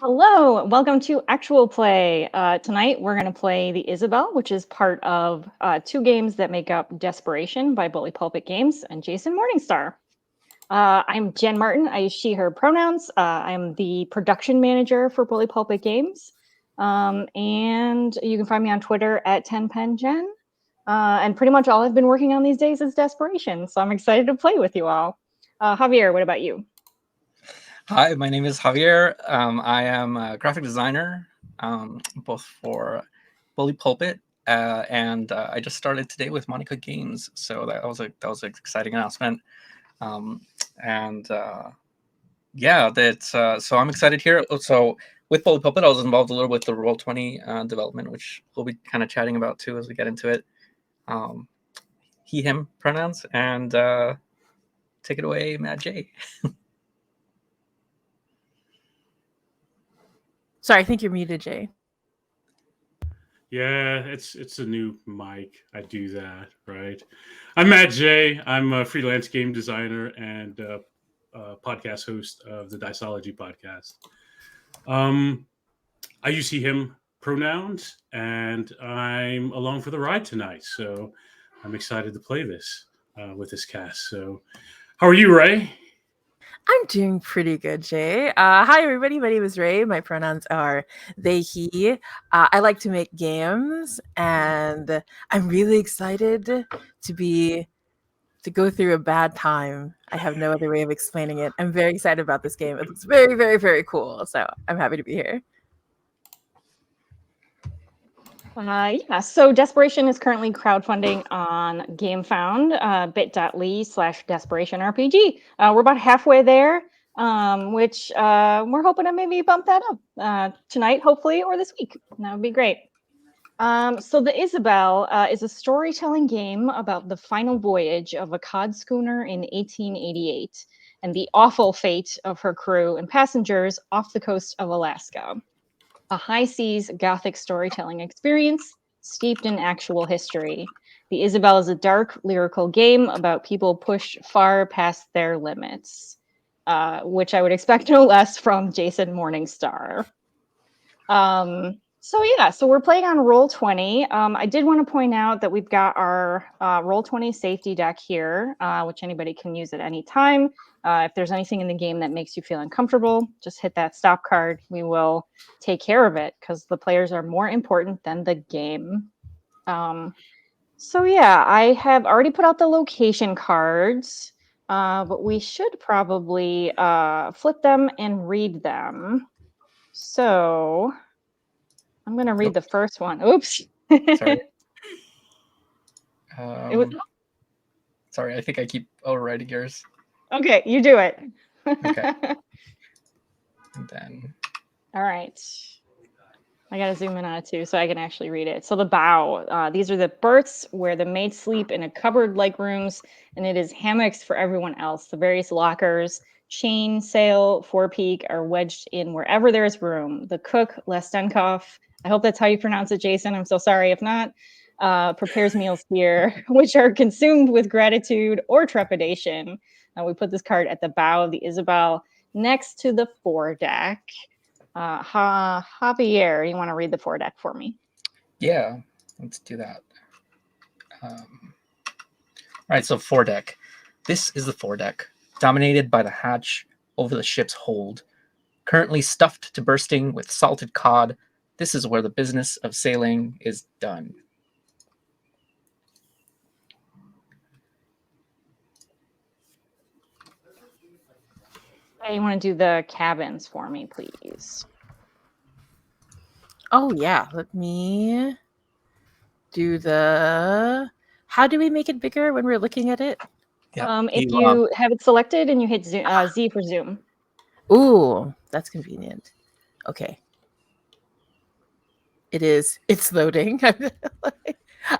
Hello, welcome to Actual Play. Tonight we're going to play the Isabel, which is part of two games that make up Desperation by Bully Pulpit Games and Jason Morningstar. I'm Jen Martin. I use she, her pronouns. I'm the production manager for Bully Pulpit Games. And you can find me on Twitter at 10penjen. And pretty much all I've been working on these days is Desperation. So I'm excited to play with you all. Javier, what about you? Hi, my name is Javier. I am a graphic designer, both for Bully Pulpit, and I just started today with Monica Games. So that was an exciting announcement, and that's so I'm excited here. So with Bully Pulpit, I was involved a little with the Roll20 development, which we'll be kind of chatting about too as we get into it. He/him pronouns, and take it away, Matt J. Sorry, I think you're muted, Jay. Yeah, it's a new mic. I do that, right? I'm Matt J. I'm a freelance game designer and podcast host of the Diceology podcast. I use he/him pronouns, and I'm along for the ride tonight. So I'm excited to play this with this cast. So, how are you, Ray? I'm doing pretty good, Jay. Hi, everybody. My name is Ray. My pronouns are they, he. I like to make games, and I'm really excited to go through a bad time. I have no other way of explaining it. I'm very excited about this game. It looks very, very, very cool. So I'm happy to be here. So Desperation is currently crowdfunding on GameFound, bit.ly/DesperationRPG. We're about halfway there, which we're hoping to maybe bump that up tonight, hopefully, or this week. That would be great. So the Isabel is a storytelling game about the final voyage of a cod schooner in 1888 and the awful fate of her crew and passengers off the coast of Alaska. A high seas Gothic storytelling experience steeped in actual history. The Isabel is a dark, lyrical game about people pushed far past their limits, which I would expect no less from Jason Morningstar. So we're playing on Roll20. I did want to point out that we've got our Roll20 safety deck here, which anybody can use at any time. If there's anything in the game that makes you feel uncomfortable, just hit that stop card. We will take care of it because the players are more important than the game. I have already put out the location cards, but we should probably flip them and read them. So I'm going to read the first one. Oops. Sorry. Sorry, I think I keep overriding yours. Okay, you do it. Okay. And then. All right. I got to zoom in on it too so I can actually read it. So the bow. These are the berths where the maids sleep in a cupboard-like rooms, and it is hammocks for everyone else. The various lockers, chain, sail, forepeak are wedged in wherever there is room. The cook, Lestenkoff, I hope that's how you pronounce it, Jason. I'm so sorry if not. Prepares meals here, which are consumed with gratitude or trepidation. We put this card at the bow of the Isabel next to the foredeck. Javier, you want to read the foredeck for me? Yeah, let's do that. All right, so foredeck. This is the foredeck, dominated by the hatch over the ship's hold. Currently stuffed to bursting with salted cod, this is where the business of sailing is done. You want to do the cabins for me, please? Oh, yeah. Let me do the... How do we make it bigger when we're looking at it? Yep. If you have it selected and you hit Z for zoom. Ooh, that's convenient. Okay. It's loading.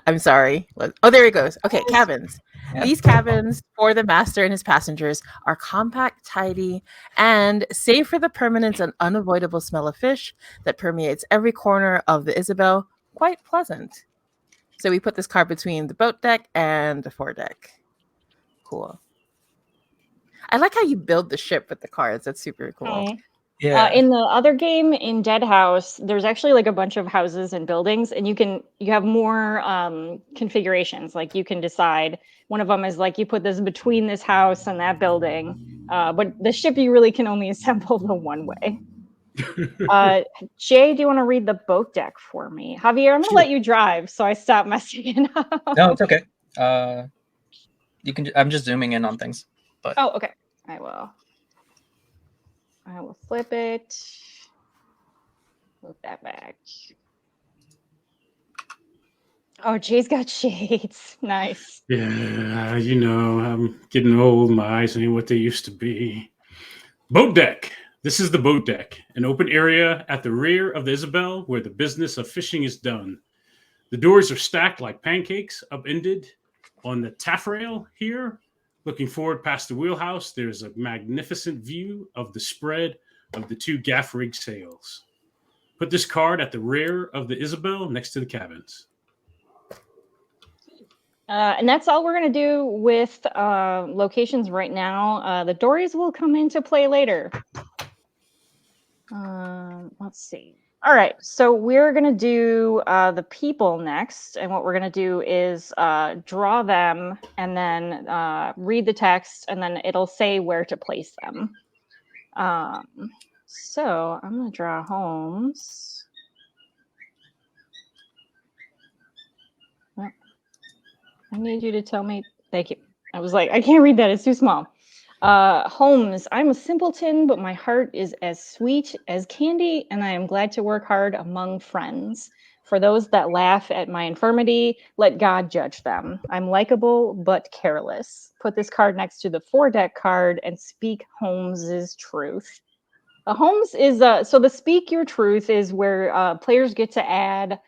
I'm sorry. Oh, there it goes. Okay, cabins. Yeah. These cabins for the master and his passengers are compact, tidy, and save for the permanent and unavoidable smell of fish that permeates every corner of the Isabel, quite pleasant. So we put this card between the boat deck and the foredeck. Cool. I like how you build the ship with the cards. That's super cool. Yeah. In the other game, in Dead House, there's actually like a bunch of houses and buildings, and you have more configurations. Like you can decide. One of them is like you put this between this house and that building, but the ship you really can only assemble the one way. Jay, do you want to read the boat deck for me? Javier, I'm gonna Sure. let you drive, so I stop messing it up. No, it's okay. You can. I'm just zooming in on things. But Oh, okay. I will flip it. Move that back. Oh, Jay's got shades. Nice. Yeah, you know, I'm getting old. My eyes ain't what they used to be. Boat deck. This is the boat deck, an open area at the rear of the Isabel where the business of fishing is done. The doors are stacked like pancakes, upended on the taffrail here. Looking forward past the wheelhouse, there's a magnificent view of the spread of the two gaff rig sails. Put this card at the rear of the Isabel next to the cabins. And that's all we're going to do with locations right now. The dories will come into play later. Let's see. All right, so we're going to do the people next. And what we're going to do is draw them and then read the text, and then it'll say where to place them. So I'm going to draw Holmes. I need you to tell me. Thank you. I was like, I can't read that. It's too small. Holmes, I'm a simpleton, but my heart is as sweet as candy, and I am glad to work hard among friends. For those that laugh at my infirmity, let God judge them. I'm likable, but careless. Put this card next to the 4-deck card and speak Holmes's truth. Holmes is, so the speak your truth is where players get to add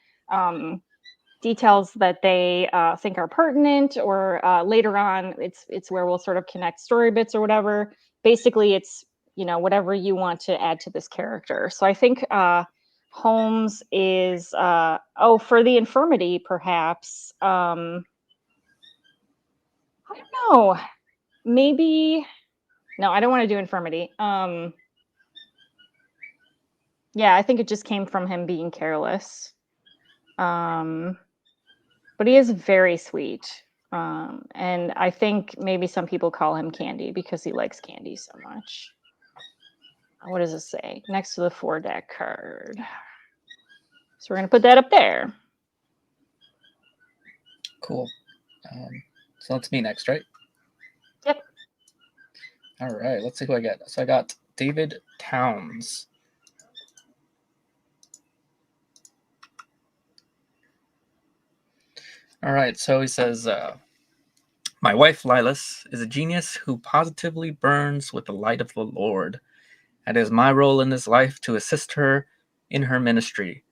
details that they think are pertinent, or later on it's where we'll sort of connect story bits or whatever. Basically, it's whatever you want to add to this character. So I think Holmes is for the infirmity, perhaps. I don't know. Maybe no, I don't want to do infirmity. Yeah, I think it just came from him being careless. But he is very sweet. And I think maybe some people call him Candy because he likes candy so much. What does it say? Next to the 4-deck card. So we're going to put that up there. cool. So that's me next, right? Yep. All right. Let's see who I get. So I got David Towns. All right. So he says, my wife, Lilas, is a genius who positively burns with the light of the Lord. It is my role in this life to assist her in her ministry.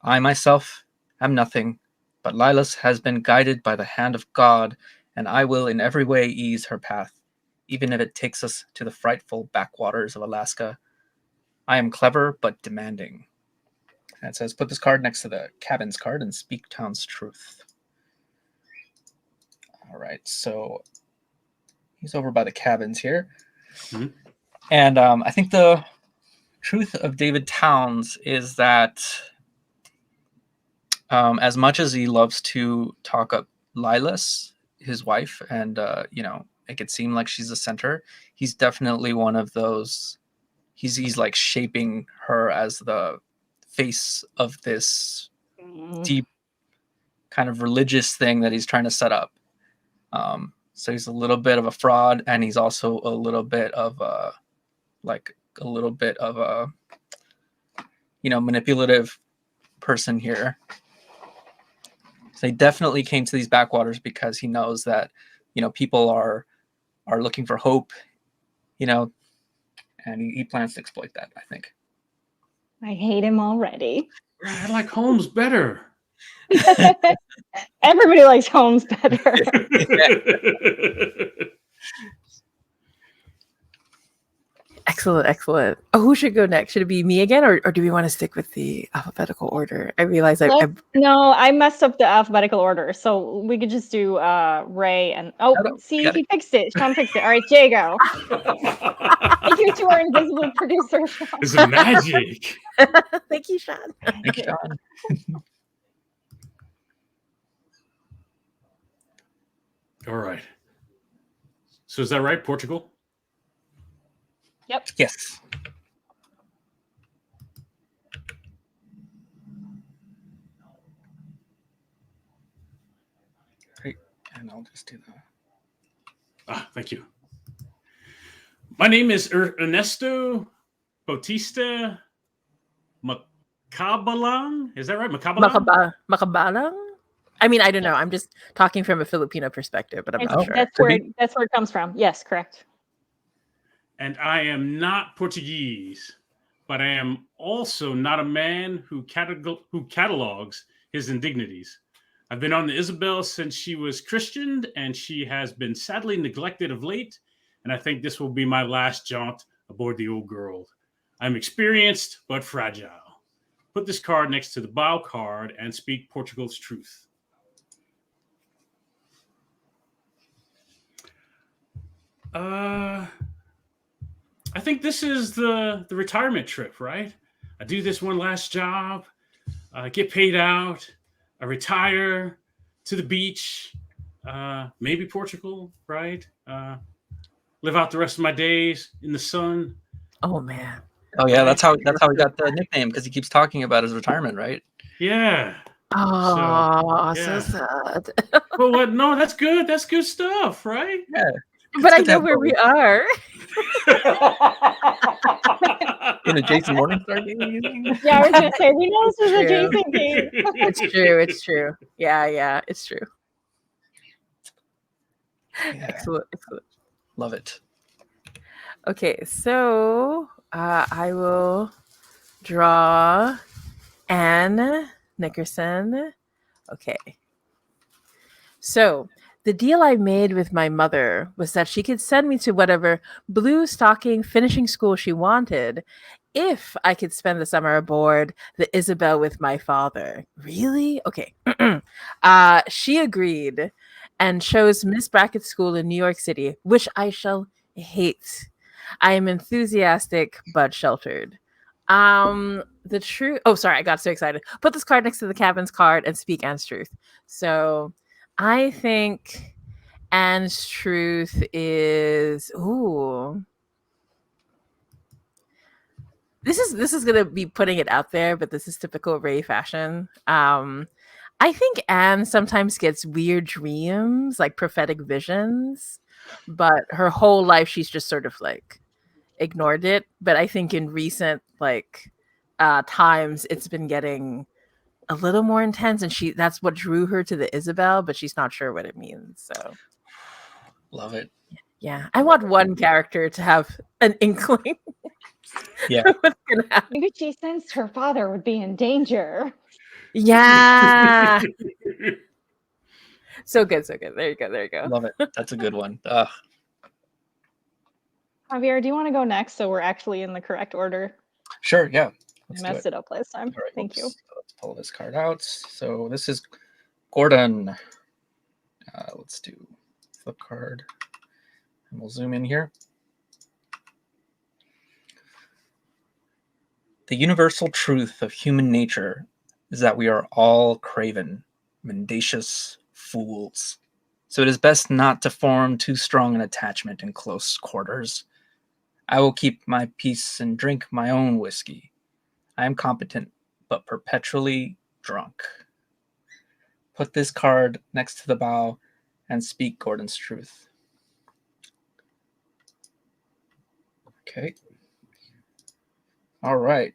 I myself am nothing, but Lilas has been guided by the hand of God, and I will in every way ease her path, even if it takes us to the frightful backwaters of Alaska. I am clever but demanding. And it says, put this card next to the cabins card and speak Town's truth. All right, so he's over by the cabins here. Mm-hmm. And I think the truth of David Towns is that as much as he loves to talk up Lilas, his wife, and make it seem like she's the center, he's definitely one of those. He's like shaping her as the face of this deep kind of religious thing that he's trying to set up. So he's a little bit of a fraud, and he's also a little bit of a manipulative person here. So he definitely came to these backwaters because he knows that people are looking for hope, and he plans to exploit that, I think. I hate him already. I like Holmes better. Everybody likes Holmes better. Excellent, excellent. Oh, who should go next? Should it be me again, or do we want to stick with the alphabetical order? I realize No, I messed up the alphabetical order, so we could just do Ray and see, he fixed it. Sean fixed it. All right, Jay, go. Thank you to our invisible producer, Sean. It's a magic. Thank you, Sean. Thanks, Sean. All right. So is that right, Portugal? Yep. Yes. Great. And I'll just do that. Thank you. My name is Ernesto Bautista Macabalang. Is that right? Macabalang? Makabalang? I mean, I don't know. I'm just talking from a Filipino perspective, but I'm not sure. That's where it comes from. Yes, correct. And I am not Portuguese, but I am also not a man who catalogs his indignities. I've been on the Isabel since she was christened, and she has been sadly neglected of late, and I think this will be my last jaunt aboard the old girl. I'm experienced, but fragile. Put this card next to the bow card and speak Portugal's truth. I think this is the retirement trip, right? I do this one last job, get paid out, I retire to the beach, maybe Portugal, right? Live out the rest of my days in the sun. Oh man. Oh yeah, that's how he got the nickname, because he keeps talking about his retirement, right? Yeah. Oh, So sad. Well, what? No, that's good. That's good stuff, right? Yeah. But I know where we are. In a Jason Morningstar game. Yeah, I was gonna say we know this is a Jason game. It's true. It's true. Yeah, it's true. Yeah. Excellent. Love it. Okay, so I will draw Anne Nickerson. Okay. So the deal I made with my mother was that she could send me to whatever blue stocking finishing school she wanted if I could spend the summer aboard the Isabel with my father. Really? Okay. She agreed and chose Miss Brackett's school in New York City, which I shall hate. I am enthusiastic but sheltered. The truth. Oh, sorry, I got so excited. Put this card next to the cabin's card and speak Anne's truth. So I think Anne's truth is This is gonna be putting it out there, but this is typical Ray fashion. I think Anne sometimes gets weird dreams, like prophetic visions, but her whole life she's just sort of like ignored it. But I think in recent times it's been getting a little more intense, and that's what drew her to the Isabel, but she's not sure what it means. So Love it. Yeah, I want one character to have an inkling. Yeah. What's gonna happen. Maybe she sensed her father would be in danger. Yeah. So good. There you go. Love it. That's a good one. Javier, do you want to go next so we're actually in the correct order? Sure, yeah. I messed it up last time. All right, Thank you. Let's pull this card out. So this is Gordon. Let's do flip card. And we'll zoom in here. The universal truth of human nature is that we are all craven, mendacious fools. So it is best not to form too strong an attachment in close quarters. I will keep my peace and drink my own whiskey. I am competent, but perpetually drunk. Put this card next to the bow and speak Gordon's truth. Okay. All right.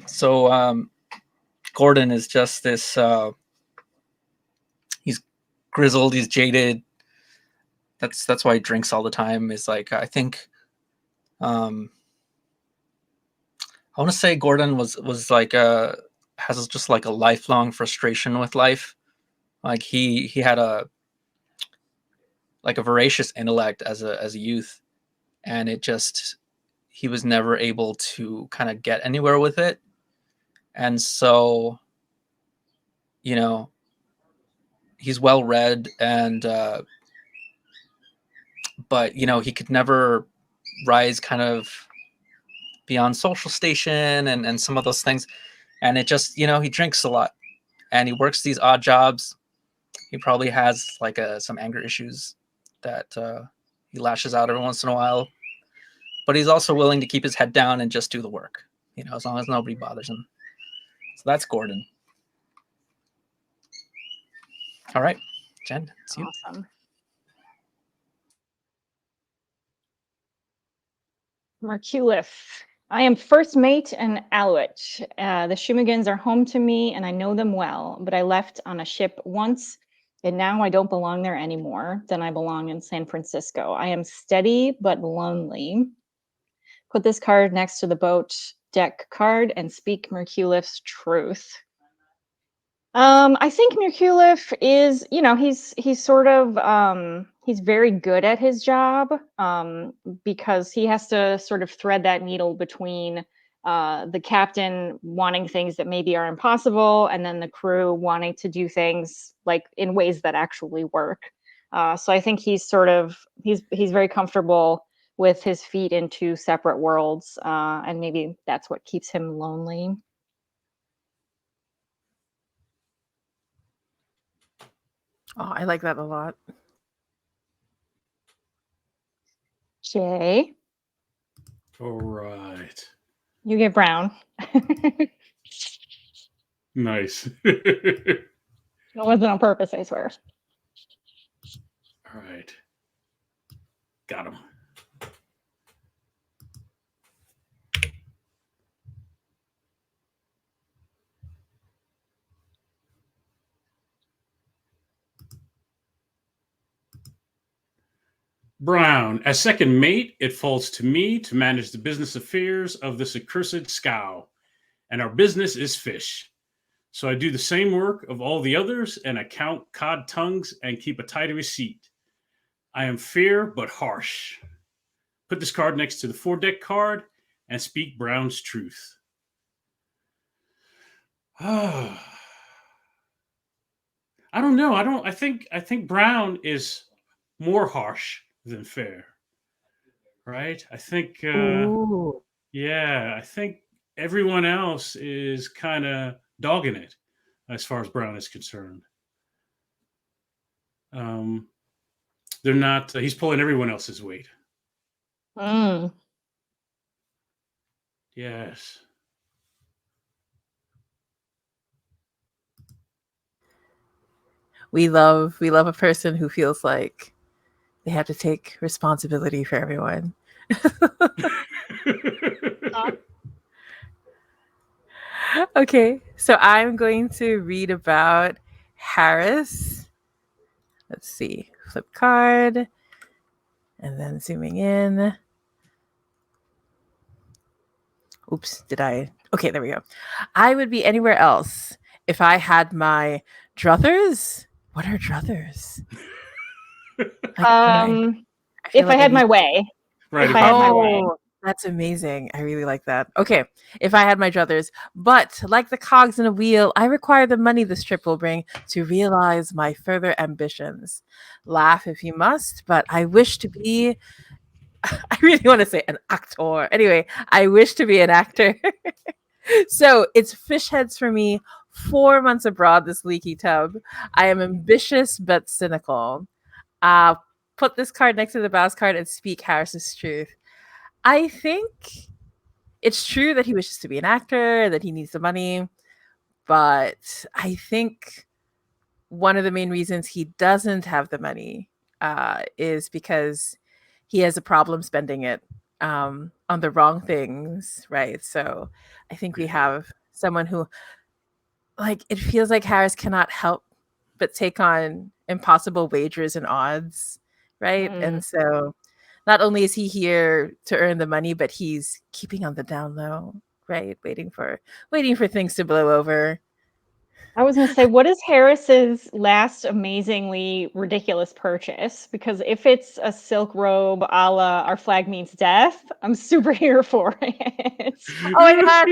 So Gordon is just this, he's grizzled, he's jaded. That's why he drinks all the time. Is like, I think, I want to say Gordon was like has just like a lifelong frustration with life. Like he had a voracious intellect as a youth, and he was never able to kind of get anywhere with it. And so, he's well read, and but he could never rise kind of beyond social station and some of those things. And it just, he drinks a lot, and he works these odd jobs. He probably has like some anger issues that he lashes out every once in a while, but he's also willing to keep his head down and just do the work, as long as nobody bothers him. So that's Gordon. All right, Jen, it's you. Awesome. Merculif. I am first mate and Aluit. The Shumagins are home to me, and I know them well, but I left on a ship once, and now I don't belong there anymore. Then I belong in San Francisco. I am steady but lonely. Put this card next to the boat deck card and speak Merculif's truth. I think Merculif is, he's sort of he's very good at his job, because he has to sort of thread that needle between the captain wanting things that maybe are impossible, and then the crew wanting to do things like in ways that actually work. So I think he's very comfortable with his feet in two separate worlds, and maybe that's what keeps him lonely. Oh, I like that a lot. Jay, All right. you get brown. Nice. It wasn't on purpose, I swear. All right. Got him. Brown, as second mate, it falls to me to manage the business affairs of this accursed scow, and our business is fish. So I do the same work of all the others, and I count cod tongues and keep a tidy receipt. I am fair but harsh. Put this card next to the foredeck card and speak Brown's truth. I don't know. I think Brown is more harsh than fair. Right? I think I think everyone else is kind of dogging it as far as Brown is concerned. They're not. He's pulling everyone else's weight. Mm. Yes. We love a person who feels like they have to take responsibility for everyone. Okay, so I'm going to read about Harris. Let's see, flip card, and then zooming in. Oops, okay, there we go. I would be anywhere else if I had my druthers. What are druthers? If I had my way. Right. If I had my way. That's amazing. I really like that. Okay, if I had my druthers. But like the cogs in a wheel, I require the money this trip will bring to realize my further ambitions. Laugh if you must, but I wish to be... I really want to say an actor. Anyway, I wish to be an actor. So it's fish heads for me. 4 months abroad, this leaky tub. I am ambitious but cynical. Put this card next to the Bow's card and speak Harris's truth. I think it's true that he wishes to be an actor, that he needs the money, but I think one of the main reasons he doesn't have the money is because he has a problem spending it on the wrong things, right? So I think we have someone who, like, it feels like Harris cannot help but take on impossible wagers and odds, right? And so not only is he here to earn the money, but he's keeping on the down low, right? Waiting for things to blow over. I was going to say, what is Harris's last amazingly ridiculous purchase? Because if it's a silk robe a la Our Flag Means Death, I'm super here for it. Oh my god!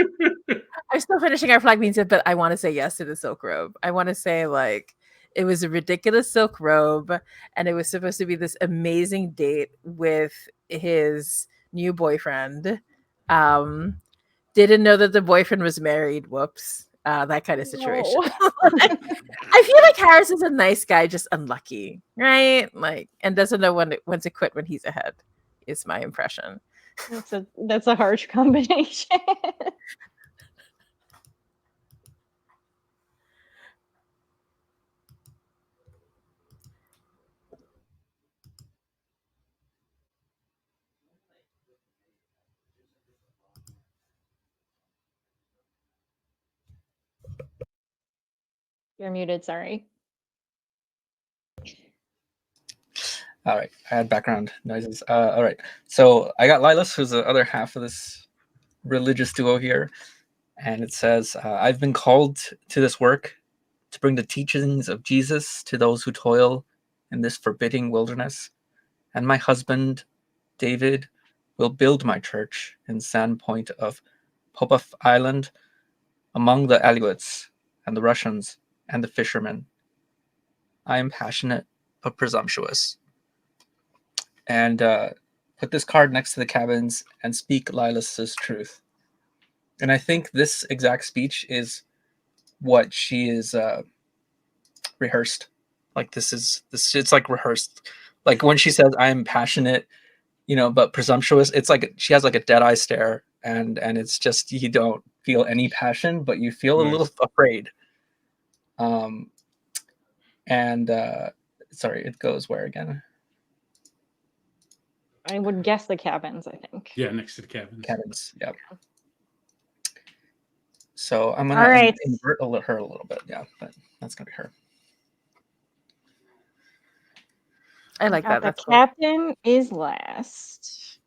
I'm still finishing Our Flag Means Death, but I want to say yes to the silk robe. I want to say like it was a ridiculous silk robe, and it was supposed to be this amazing date with his new boyfriend. Didn't know that the boyfriend was married. Whoops. That kind of situation. No. I feel like Harris is a nice guy, just unlucky, right? Like, and doesn't know when to quit when he's ahead. Is my impression. That's a harsh combination. You're muted, sorry. All right, I had background noises. All right, so I got Lilas, who's the other half of this religious duo here, and it says, "I've been called to this work to bring the teachings of Jesus to those who toil in this forbidding wilderness, and my husband, David, will build my church in Sandpoint of Popov Island, among the Aleutians and the Russians and the fishermen. I am passionate but presumptuous." And put this card next to the cabins and speak Lilas's truth. And I think this exact speech is what she is rehearsed. Like this, it's like rehearsed. Like when she says, "I am passionate," but presumptuous. It's like she has like a dead eye stare, and it's just you don't feel any passion, but you feel a little afraid. And sorry, it goes where again? I would guess the cabins, I think. Yeah, next to the cabins. Cabins, yeah. So I'm All gonna right. invert her a little bit, yeah, but that's gonna be her. I like that. The That's cool. captain is last.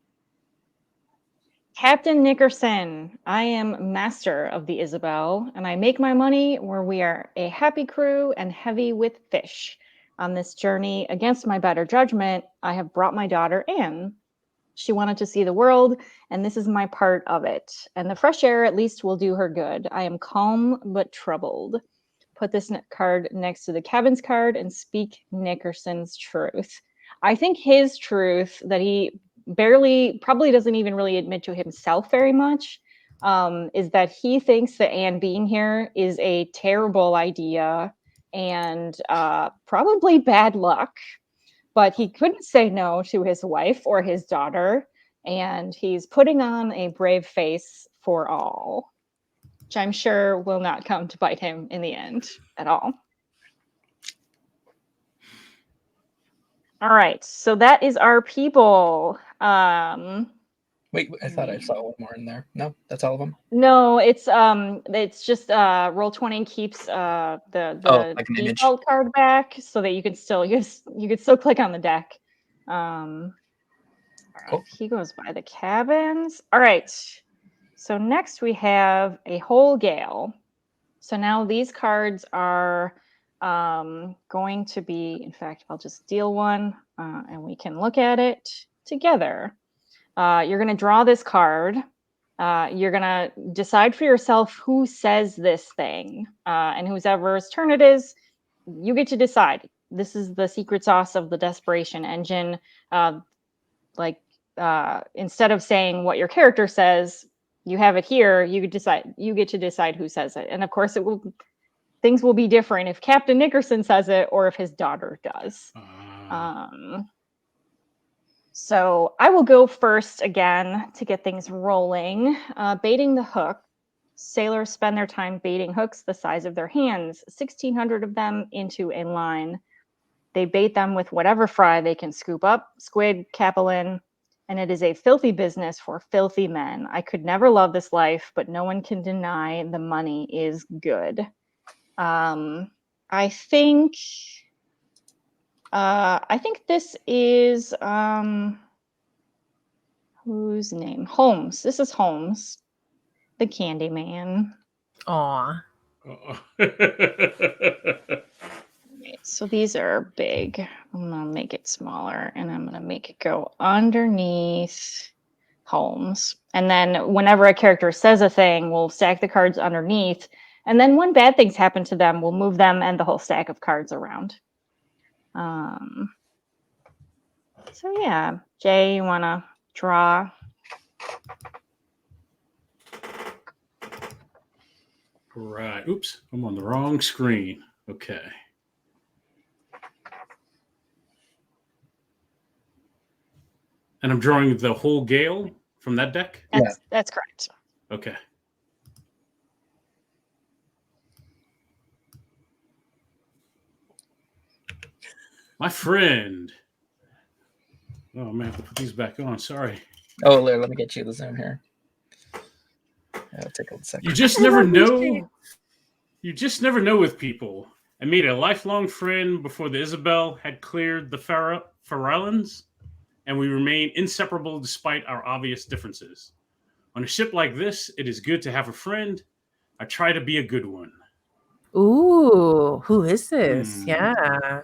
Captain Nickerson, I am master of the Isabel, and I make my money where we are a happy crew and heavy with fish. On this journey, against my better judgment, I have brought my daughter Anne. She wanted to see the world, and this is my part of it. And the fresh air at least will do her good. I am calm but troubled. Put this card next to the cabins card and speak Nickerson's truth. I think his truth that he probably doesn't even really admit to himself very much, is that he thinks that Anne being here is a terrible idea and probably bad luck. But he couldn't say no to his wife or his daughter, and he's putting on a brave face for all, which I'm sure will not come to bite him in the end at all. All right, so that is our people. Wait, I thought I saw one more in there. No, that's all of them. No, it's just Roll20 keeps the like an image. default card back so that you can still click on the deck. All right, Cool. he goes by the cabins. All right. So next we have a whole gale. So now these cards are going to be, in fact, I'll just deal one and we can look at it together. You're going to draw this card. You're going to decide for yourself who says this thing. And whoever's turn it is, you get to decide. This is the secret sauce of the Desperation Engine. Instead of saying what your character says, you have it here. You get to decide who says it. And of course, things will be different if Captain Nickerson says it or if his daughter does. So I will go first again to get things rolling. Baiting the hook. Sailors spend their time baiting hooks the size of their hands, 1,600 of them into a line. They bait them with whatever fry they can scoop up, squid, capelin, and it is a filthy business for filthy men. I could never love this life, but no one can deny the money is good. I think this is whose name? Holmes. This is Holmes, the Candy Man. Aw. Okay, so these are big. I'm gonna make it smaller, and I'm gonna make it go underneath Holmes. And then whenever a character says a thing, we'll stack the cards underneath. And then when bad things happen to them, we'll move them and the whole stack of cards around. So yeah, Jay, you wanna draw? Right. Oops, I'm on the wrong screen. Okay. And I'm drawing the whole Gale from that deck? That's correct. Okay. My friend. Oh, I'm going to have to put these back on. Sorry. Oh, let me get you the zoom here. It'll take a second. You just never know. You just never know with people. I made a lifelong friend before the Isabel had cleared the Farallons, and we remain inseparable despite our obvious differences. On a ship like this, it is good to have a friend. I try to be a good one. Ooh, who is this? Yeah.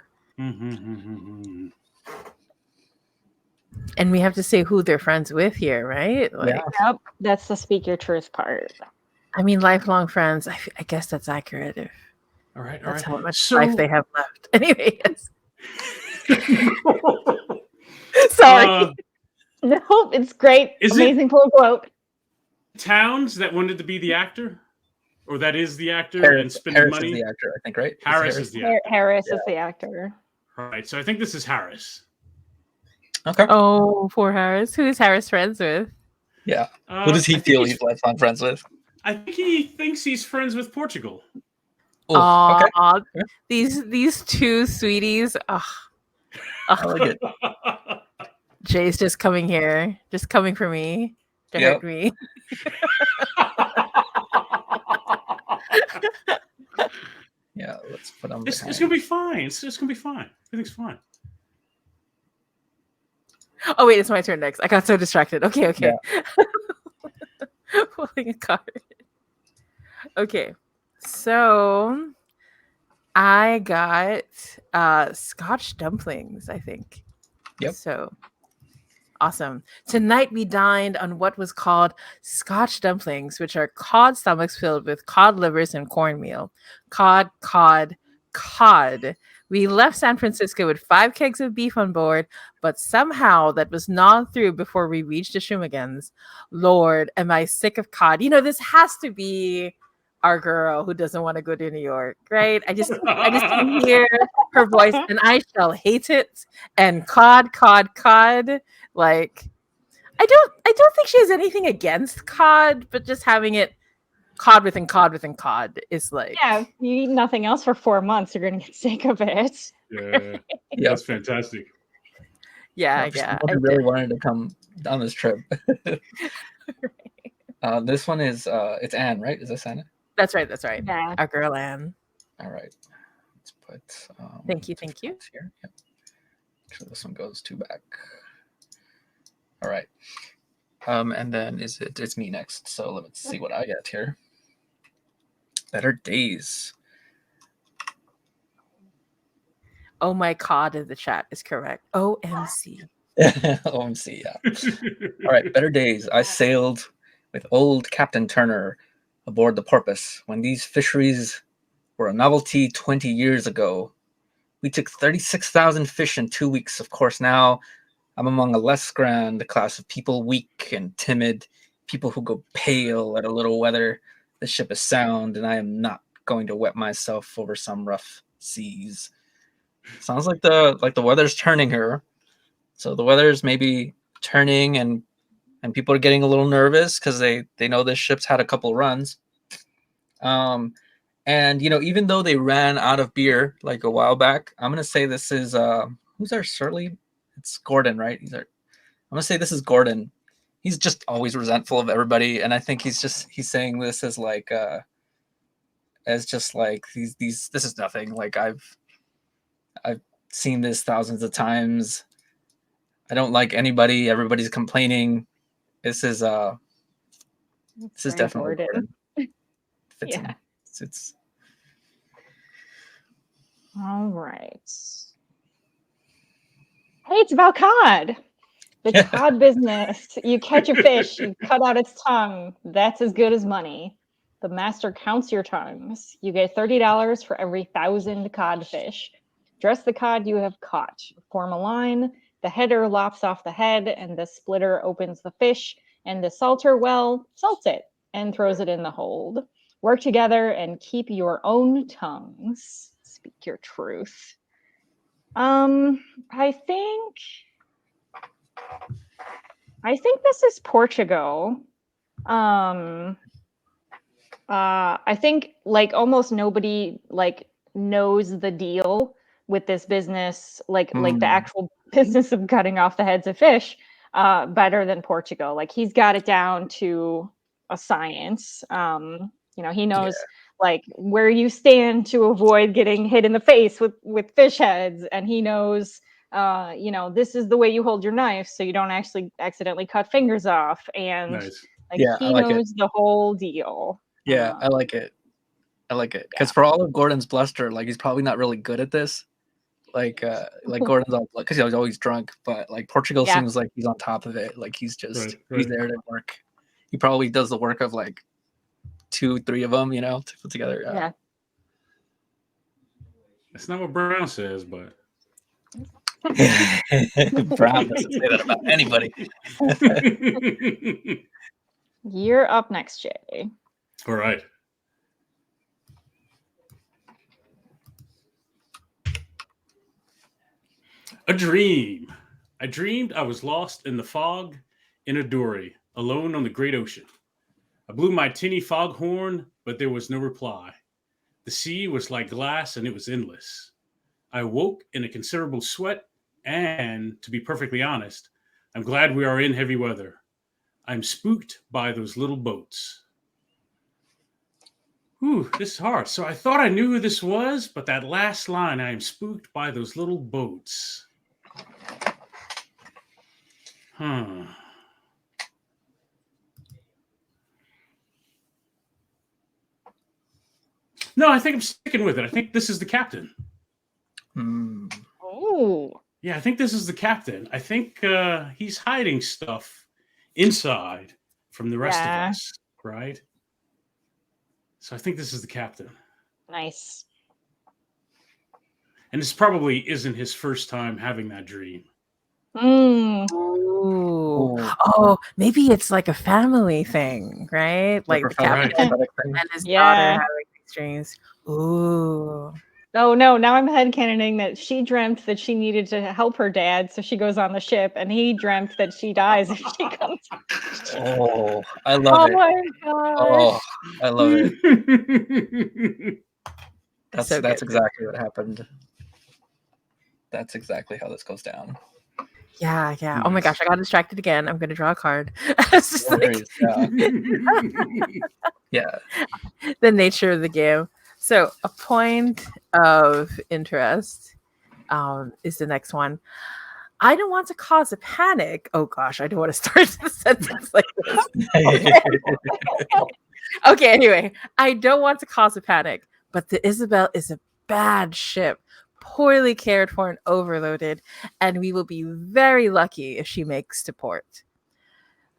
And we have to say who they're friends with here, right? Like, Yep, that's the speak your truth part. I mean, lifelong friends. I guess that's accurate. All right. That's how much life they have left. Anyway, yes. Sorry. No, it's great. Amazing pull quote. Towns that wanted to be the actor? Or that is the actor and spending money? Harris is the actor, I think, right? Harris is the actor. Harris is the actor. Right. So I think this is Harris. Okay. Oh, poor Harris. Who is Harris friends with? Yeah. Who does he feel he's lifelong friends with? I think he thinks he's friends with Portugal. Oh, okay. These two sweeties. I like it. Jay's just coming here, just coming for me to hurt me. Yeah, let's put them. It's gonna be fine. It's just gonna be fine. Everything's fine. Oh wait, it's my turn next. I got so distracted. Okay. Yeah. Pulling a card. Okay, so I got Scotch dumplings, I think. Yep. So awesome. Tonight we dined on what was called Scotch dumplings, which are cod stomachs filled with cod livers and cornmeal. Cod. We left San Francisco with 5 kegs of beef on board, but somehow that was gnawed through before we reached the Shumagans. Lord, am I sick of cod? You know, this has to be our girl who doesn't want to go to New York, right? I just can hear her voice and I shall hate it. And cod. Like, I don't think she has anything against cod, but just having it cod within cod is like, yeah, you eat nothing else for 4 months, you're gonna get sick of it. Yeah, that's fantastic. Yeah. I really wanted to come on this trip. This one is it's Anne, right? Is this Anne? That's right. Yeah. Our girl Anne. All right. Let's put thank you. Here. Yep. Make sure this one goes 2 back. All right. And then it's me next. So let's see what I get here. Better Days. Oh my cod in the chat is correct. OMC. OMC, yeah. All right, Better Days. I sailed with old Captain Turner aboard the Porpoise when these fisheries were a novelty 20 years ago. We took 36,000 fish in 2 weeks. Of course, now I'm among a less grand class of people, weak and timid, people who go pale at a little weather. The ship is sound, and I am not going to wet myself over some rough seas. Sounds like the weather's turning here. So the weather's maybe turning, and people are getting a little nervous because they know this ship's had a couple runs. And even though they ran out of beer like a while back, I'm gonna say this is who's our surly? It's Gordon, right? I'm gonna say this is Gordon. He's just always resentful of everybody, and I think he's saying this as like these this is nothing. Like I've seen this thousands of times. I don't like anybody. Everybody's complaining. This is definitely Gordon. Fits him. It's All right. Hey, it's about cod. The cod business. You catch a fish, you cut out its tongue. That's as good as money. The master counts your tongues. You get $30 for every 1,000 codfish. Dress the cod you have caught. Form a line. The header lops off the head, and the splitter opens the fish, and the salter, well, salts it and throws it in the hold. Work together and keep your own tongues. Speak your truth. I think this is Portugal. I think like almost nobody like knows the deal with this business, like the actual business of cutting off the heads of fish, better than Portugal. Like he's got it down to a science. He knows like where you stand to avoid getting hit in the face with fish heads, and he knows this is the way you hold your knife so you don't actually accidentally cut fingers off, and Nice. like Yeah, he I like it. knows the whole deal. Yeah, I like it. Because for all of Gordon's bluster, like he's probably not really good at this. Like Gordon's all because he's always drunk, but like Portugal Yeah. seems like he's on top of it. Like he's just Right. he's there to work. He probably does the work of like 2-3 of them, to put together. Yeah. That's not what Brown says, but Brown doesn't say that about anybody. You're up next, Jay. all right. A dream. I dreamed I was lost in the fog in a dory, alone on the great ocean. I blew my tinny foghorn, but there was no reply. The sea was like glass and it was endless. I awoke in a considerable sweat, and to be perfectly honest, I'm glad we are in heavy weather. I'm spooked by those little boats. Whew, this is hard. So I thought I knew who this was, but that last line, I am spooked by those little boats. Huh. No, I think I'm sticking with it. I think this is the captain. Oh. Yeah, I think this is the captain. I think he's hiding stuff inside from the rest of us, right? So I think this is the captain. Nice. And this probably isn't his first time having that dream. Ooh. Oh, maybe it's like a family thing, right? Like the captain and his daughter having these dreams. Ooh. Oh no, now I'm headcanoning that she dreamt that she needed to help her dad, so she goes on the ship, and he dreamt that she dies if she comes. Oh, I love it. Oh my gosh. Oh, I love it. That's exactly what happened. That's exactly how this goes down. Yeah. Nice. Oh my gosh, I got distracted again. I'm going to draw a card. Yeah. The nature of the game. So a point of interest is the next one. I don't want to cause a panic. Oh gosh, I don't want to start the sentence like this. Okay, anyway, I don't want to cause a panic, but the Isabel is a bad ship, poorly cared for and overloaded, and we will be very lucky if she makes to port.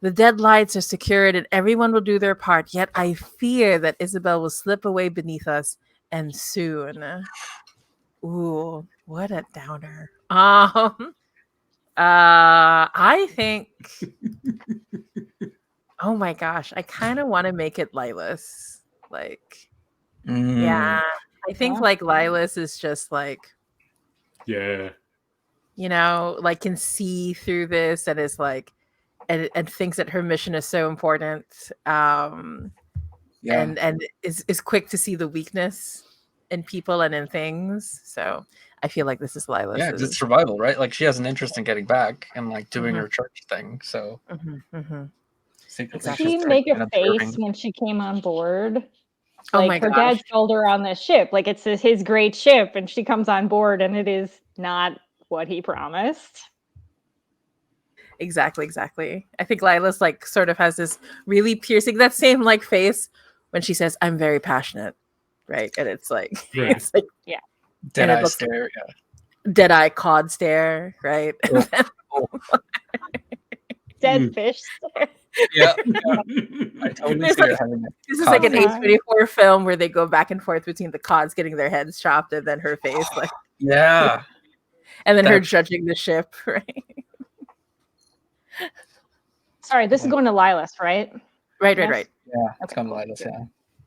The deadlights are secured and everyone will do their part, yet I fear that Isabel will slip away beneath us, and soon. Ooh, what a downer. I think oh my gosh, I kind of want to make it Lilas. Like, yeah, I think like Lilas is just like, yeah, like can see through this and is like, and thinks that her mission is so important. And is quick to see the weakness in people and in things. So I feel like this is Lilas. Yeah, it's survival, right? Like she has an interest in getting back and like doing her church thing. So did she make a face when she came on board? Oh like her dad told her on this ship, like it's his great ship, and she comes on board and it is not what he promised. Exactly. I think Lilas like sort of has this really piercing, that same like face when she says, "I'm very passionate," right? And it's like, right. it's like, yeah, Dead it eye looks stare. dead eye cod stare, right? Yeah. Oh, Dead fish. yeah. I totally It's see like- her having a This is like an Oh my. A24 film where they go back and forth between the cods getting their heads chopped and then her face, like, Yeah. and then her That's- judging the ship, right? Sorry, this is going to Lilas, right? Right. Yes? Yeah. It's Okay, gonna cool. light us. Yeah.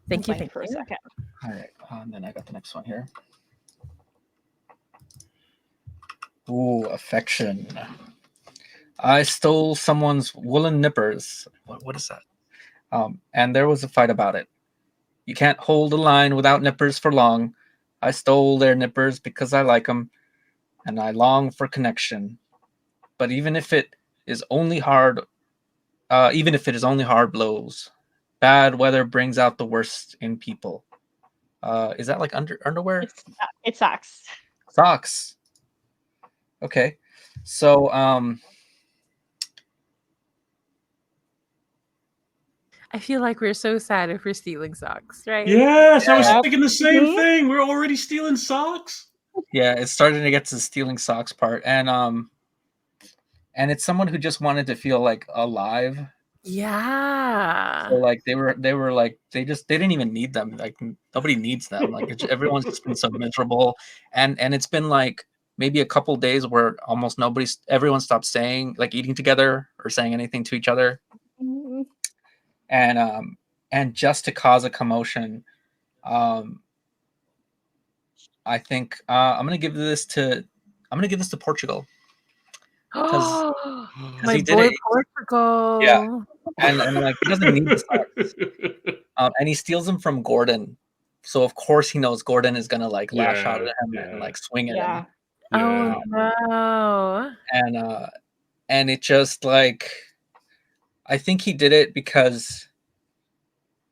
Thank you. Playing for a second. All right. And then I got the next one here. Ooh, affection. I stole someone's woolen nippers. What is that? And there was a fight about it. You can't hold a line without nippers for long. I stole their nippers because I like them, and I long for connection. But even if it is only hard blows, bad weather brings out the worst in people. Is that like underwear? It sucks. Socks. Okay. So I feel like we're so sad if we're stealing socks, right? Yes, I was Yeah. thinking the same Mhm. thing. We're already stealing socks. yeah, it's starting to get to the stealing socks part, and it's someone who just wanted to feel like alive. Yeah. So like they were like they didn't even need them. Like nobody needs them. Like everyone's just been so miserable, and it's been like maybe a couple days where almost everyone stopped saying like eating together or saying anything to each other, Mhm. and just to cause a commotion, I think I'm gonna give this to Portugal. Oh, my he did boy it. Portugal. Yeah. And like he doesn't need the socks. And he steals them from Gordon. So of course he knows Gordon is gonna like lash out at him and like swing at Yeah. him. Oh no. And it just like I think he did it because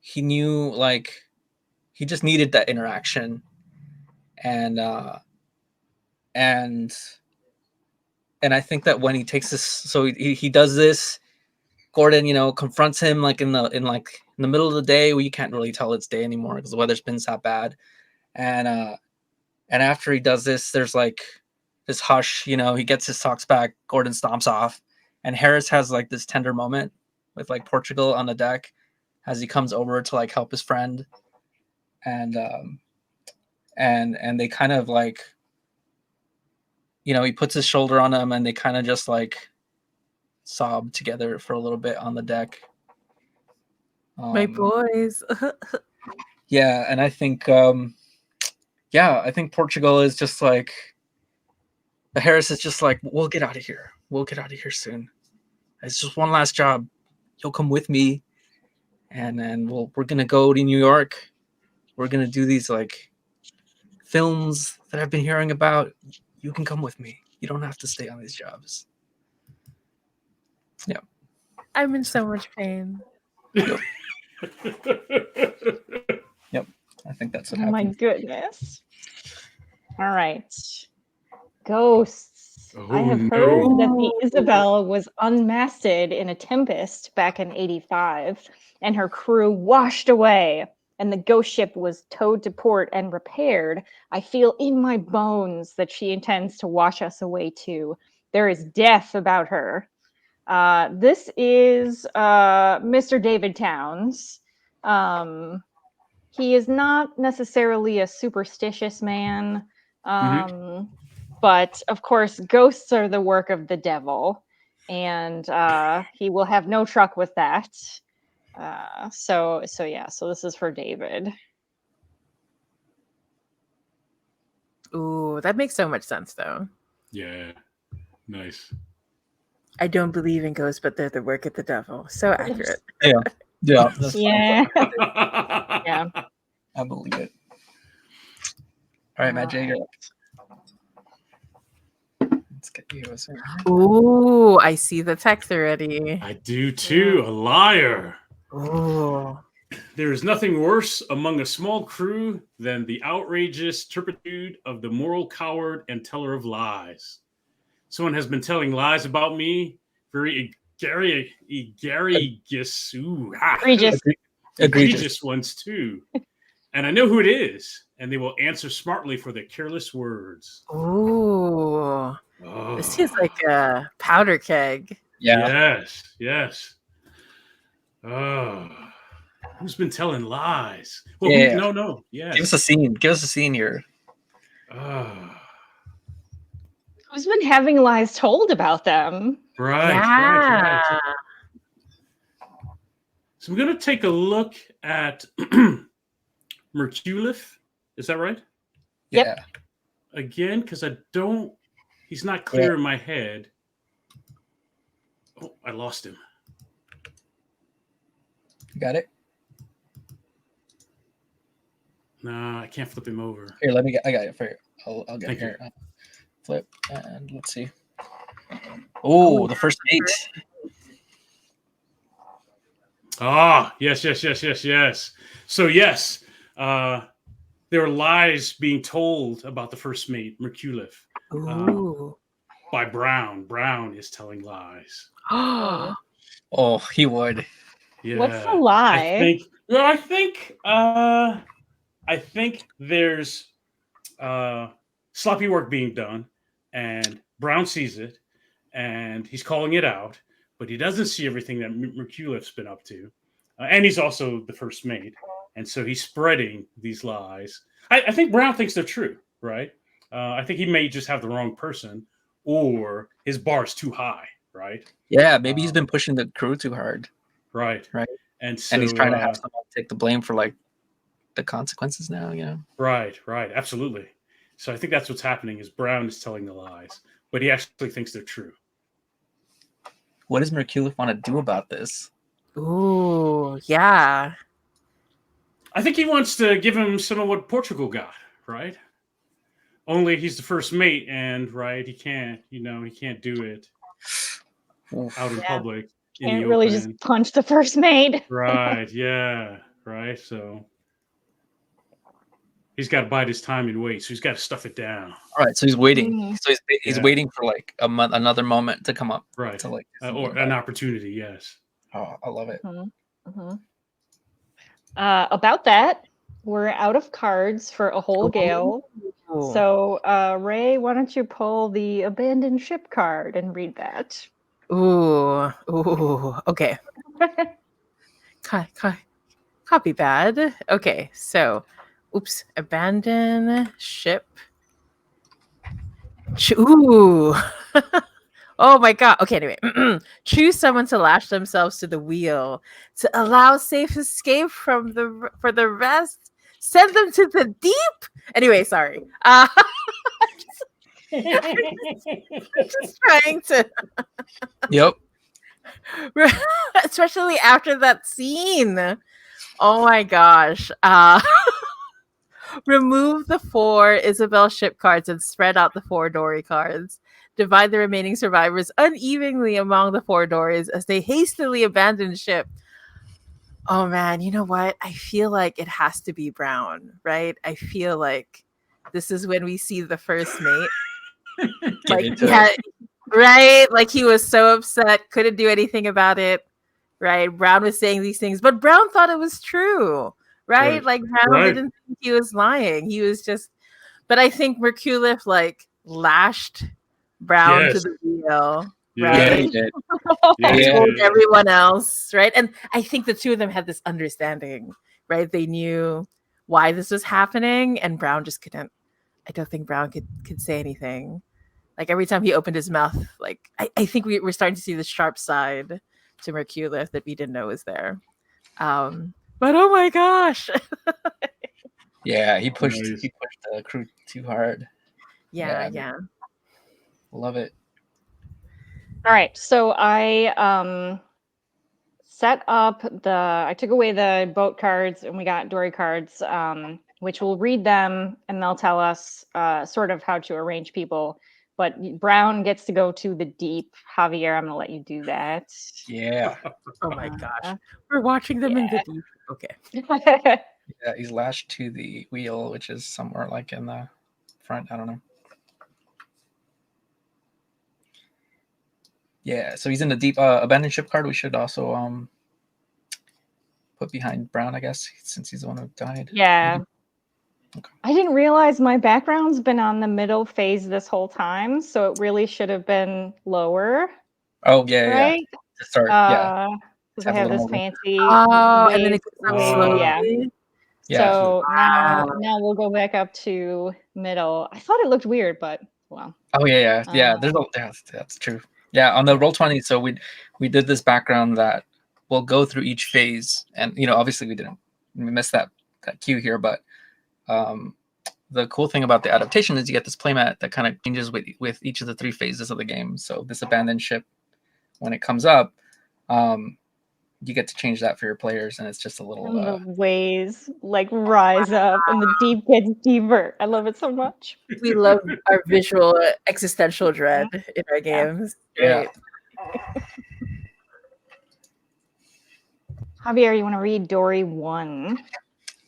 he knew like he just needed that interaction. And I think that when he takes this, so he does this, Gordon, confronts him like in the middle of the day where you can't really tell it's day anymore because the weather's been so bad. And after he does this, there's like this hush, he gets his socks back, Gordon stomps off, and Harris has like this tender moment with like Portugal on the deck as he comes over to like help his friend. And they kind of like, he puts his shoulder on him and they kind of just like sob together for a little bit on the deck. My boys. Yeah, and I think Portugal is just like Harris is just like, we'll get out of here. We'll get out of here soon. It's just one last job. You'll come with me, and then we're gonna go to New York. We're gonna do these like films that I've been hearing about. You can come with me. You don't have to stay on these jobs. Yeah. I'm in so much pain. Yep. I think that's what Oh my happened. goodness. All right. Ghosts. Oh, I have heard that the Isabel was unmasted in a tempest back in 85, and her crew washed away, and the ghost ship was towed to port and repaired. I feel in my bones that she intends to wash us away too. There is death about her. This is Mr. David Towns. He is not necessarily a superstitious man. But of course, ghosts are the work of the devil, and he will have no truck with that. So this is for David. Ooh, that makes so much sense though. Yeah. Nice. I don't believe in ghosts, but they're the work of the devil. So accurate. Yeah. That's Yeah. fine. Yeah. I believe it. All right, Matt J, you're up. Let's get you a second. Ooh, I see the text already. I do too. A liar. Ooh. There is nothing worse among a small crew than the outrageous turpitude of the moral coward and teller of lies. Someone has been telling lies about me, very egregious Egregious. ones too. and I know who it is, and they will answer smartly for their careless words. Ooh. Oh. This is like a powder keg. Yeah. Yes. Oh. Who's been telling lies? Well, Yeah. no. Yes. Give us a scene. Give us a scene here. Oh. Who's been having lies told about them? Right. So I'm going to take a look at Merculif. Is that right? Yep. Yeah. Again, because he's not clear in my head. Oh, I lost him. You got it? Nah, I can't flip him over. Here, I got it for you. I'll get Thank here. Flip, and let's see. Oh, the first mate. Ah, yes. So yes, there are lies being told about the first mate, Merculif, Ooh. by Brown. Brown is telling lies. Oh, he would. Yeah. What's the lie? I think there's sloppy work being done, and Brown sees it, and he's calling it out, but he doesn't see everything that Merculif's been up to, and he's also the first mate, and so he's spreading these lies. I think Brown thinks they're true, right? I think he may just have the wrong person, or his bar's too high, right? Yeah, maybe he's been pushing the crew too hard. Right. And so he's trying to have someone take the blame for like the consequences now, you know? Right, absolutely. So I think that's what's happening is Brown is telling the lies, but he actually thinks they're true. What does Merculif want to do about this? Ooh, yeah. I think he wants to give him some of what Portugal got, right? Only he's the first mate, and he can't do it out in public. Can't really just punch the first mate. Right, yeah, right. So he's got to bide his time and wait. So he's got to stuff it down. All right, so he's waiting. So he's waiting for like another moment to come up. Right. To like or an opportunity, yes. Oh, I love it. About that, we're out of cards for a whole gale. So, Ray, why don't you pull the abandoned ship card and read that? Ooh, okay. Copy bad. Okay, so, abandon ship. Ooh. Oh my god. Okay, anyway. Choose someone to lash themselves to the wheel to allow safe escape for the rest. Send them to the deep. Anyway, sorry. Just trying to. Yep. Especially after that scene. Oh my gosh. Remove the 4 Isabel ship cards and spread out the 4 Dory cards. Divide the remaining survivors unevenly among the 4 Dories as they hastily abandon ship. Oh man, you know what? I feel like it has to be Brown, right? I feel like this is when we see the first mate. Right? Like he was so upset, couldn't do anything about it. Right? Brown was saying these things, but Brown thought it was true. Right? Like Brown didn't think he was lying. He was just, but I think Merculif like lashed Brown to the wheel. Right? Yeah, he did. Told everyone else, right? And I think the two of them had this understanding, right? They knew why this was happening, and Brown just couldn't. I don't think Brown could say anything. Like every time he opened his mouth, like I think we're starting to see the sharp side to Merculif that we didn't know was there. But oh my gosh. Yeah, he pushed the crew too hard. Yeah. Love it. All right, so I set up I took away the boat cards and we got Dory cards, which we'll read them and they'll tell us sort of how to arrange people. But Brown gets to go to the deep. Javier, I'm gonna let you do that. Yeah. Oh my gosh. We're watching them in the deep. Okay. Yeah, he's lashed to the wheel, which is somewhere like in the front. I don't know. Yeah, so he's in the deep abandoned ship card. We should also put behind Brown, I guess, since he's the one who died. Yeah. Maybe. Okay. I didn't realize my background's been on the middle phase this whole time, so it really should have been lower, Oh yeah, right? To start, Because I have a have little this more. fancy Oh, and then wave, it goes up wave, yeah. slowly. Yeah. So Wow. now we'll go back up to middle. I thought it looked weird, but well. Oh yeah. There's that's true. Yeah, on the Roll20, so we did this background that will go through each phase, and obviously we missed that cue here, but the cool thing about the adaptation is you get this playmat that kind of changes with each of the 3 phases of the game. So this abandoned ship, when it comes up, you get to change that for your players, and it's just a little. And the waves like rise up, and the deep gets deeper. I love it so much. We love our visual existential dread in our games. Yeah. Great. Javier, you want to read Dory 1?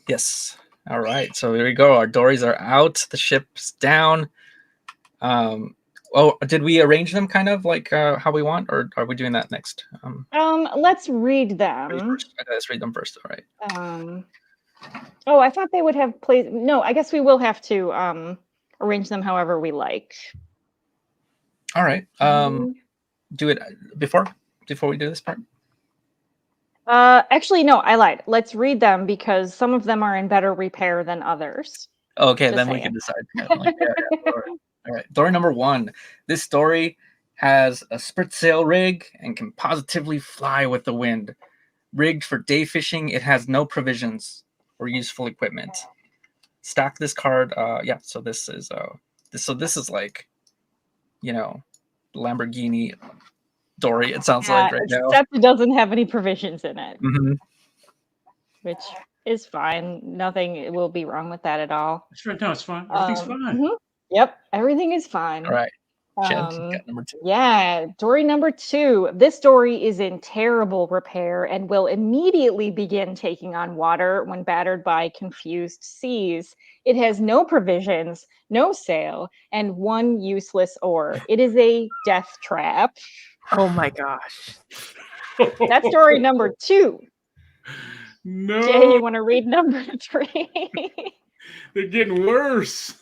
Yes. All right. So here we go. Our dories are out. The ship's down. Did we arrange them kind of like how we want, or are we doing that next? Let's read them. Okay, let's read them first. All right. Oh, I thought they would have played. No, I guess we will have to arrange them however we like. All right. Do it before we do this part. Actually, no, I lied. Let's read them because some of them are in better repair than others. Okay, Just then saying. we can decide. All right. Dory number 1. This story has a sprit sail rig and can positively fly with the wind. Rigged for day fishing, it has no provisions or useful equipment. Stack this card. So this is like, Lamborghini Dory. It sounds like right now. Except it doesn't have any provisions in it, Mm-hmm. which is fine. Nothing will be wrong with that at all. That's right. No, it's fine. Everything's fine. Mhm. Yep, everything is fine. All right. Jen, you got number 2. Yeah, Dory number 2. This Dory is in terrible repair and will immediately begin taking on water when battered by confused seas. It has no provisions, no sail, and 1 useless oar. It is a death trap. Oh my gosh. That's Dory number 2. No. Jay, you want to read number 3? They're getting worse.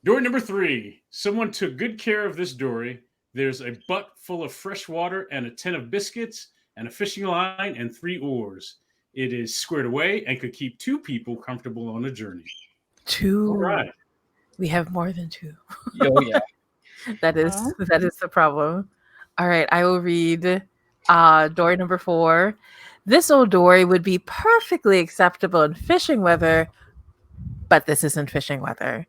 Dory number 3. Someone took good care of this dory. There's a butt full of fresh water and a tin of biscuits and a fishing line and 3 oars. It is squared away and could keep 2 people comfortable on a journey. 2. All right. We have more than 2. Oh yeah. That is the problem. All right, I will read Dory number 4. This old dory would be perfectly acceptable in fishing weather, but this isn't fishing weather.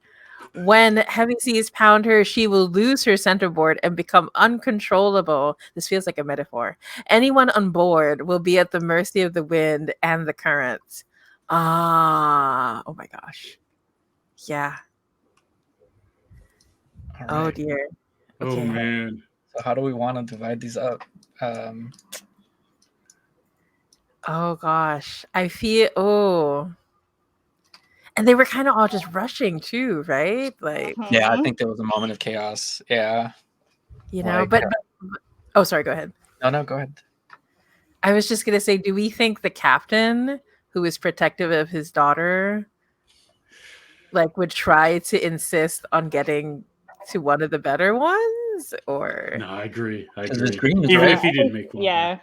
When heavy seas pound her, she will lose her centerboard and become uncontrollable. This feels like a metaphor. Anyone on board will be at the mercy of the wind and the currents. Oh my gosh. Yeah. All Oh right. dear. Oh, Okay. man. So how do we want to divide these up? Oh gosh. I feel and they were kind of all just rushing too, right? Like, Yeah, I think there was a moment of chaos. Yeah. Like, but oh, sorry, go ahead. No, go ahead. I was just gonna say, do we think the captain, who is protective of his daughter, like would try to insist on getting to one of the better ones? Or No, I agree. Because of his dreams, Even right? if he didn't make one. Yeah.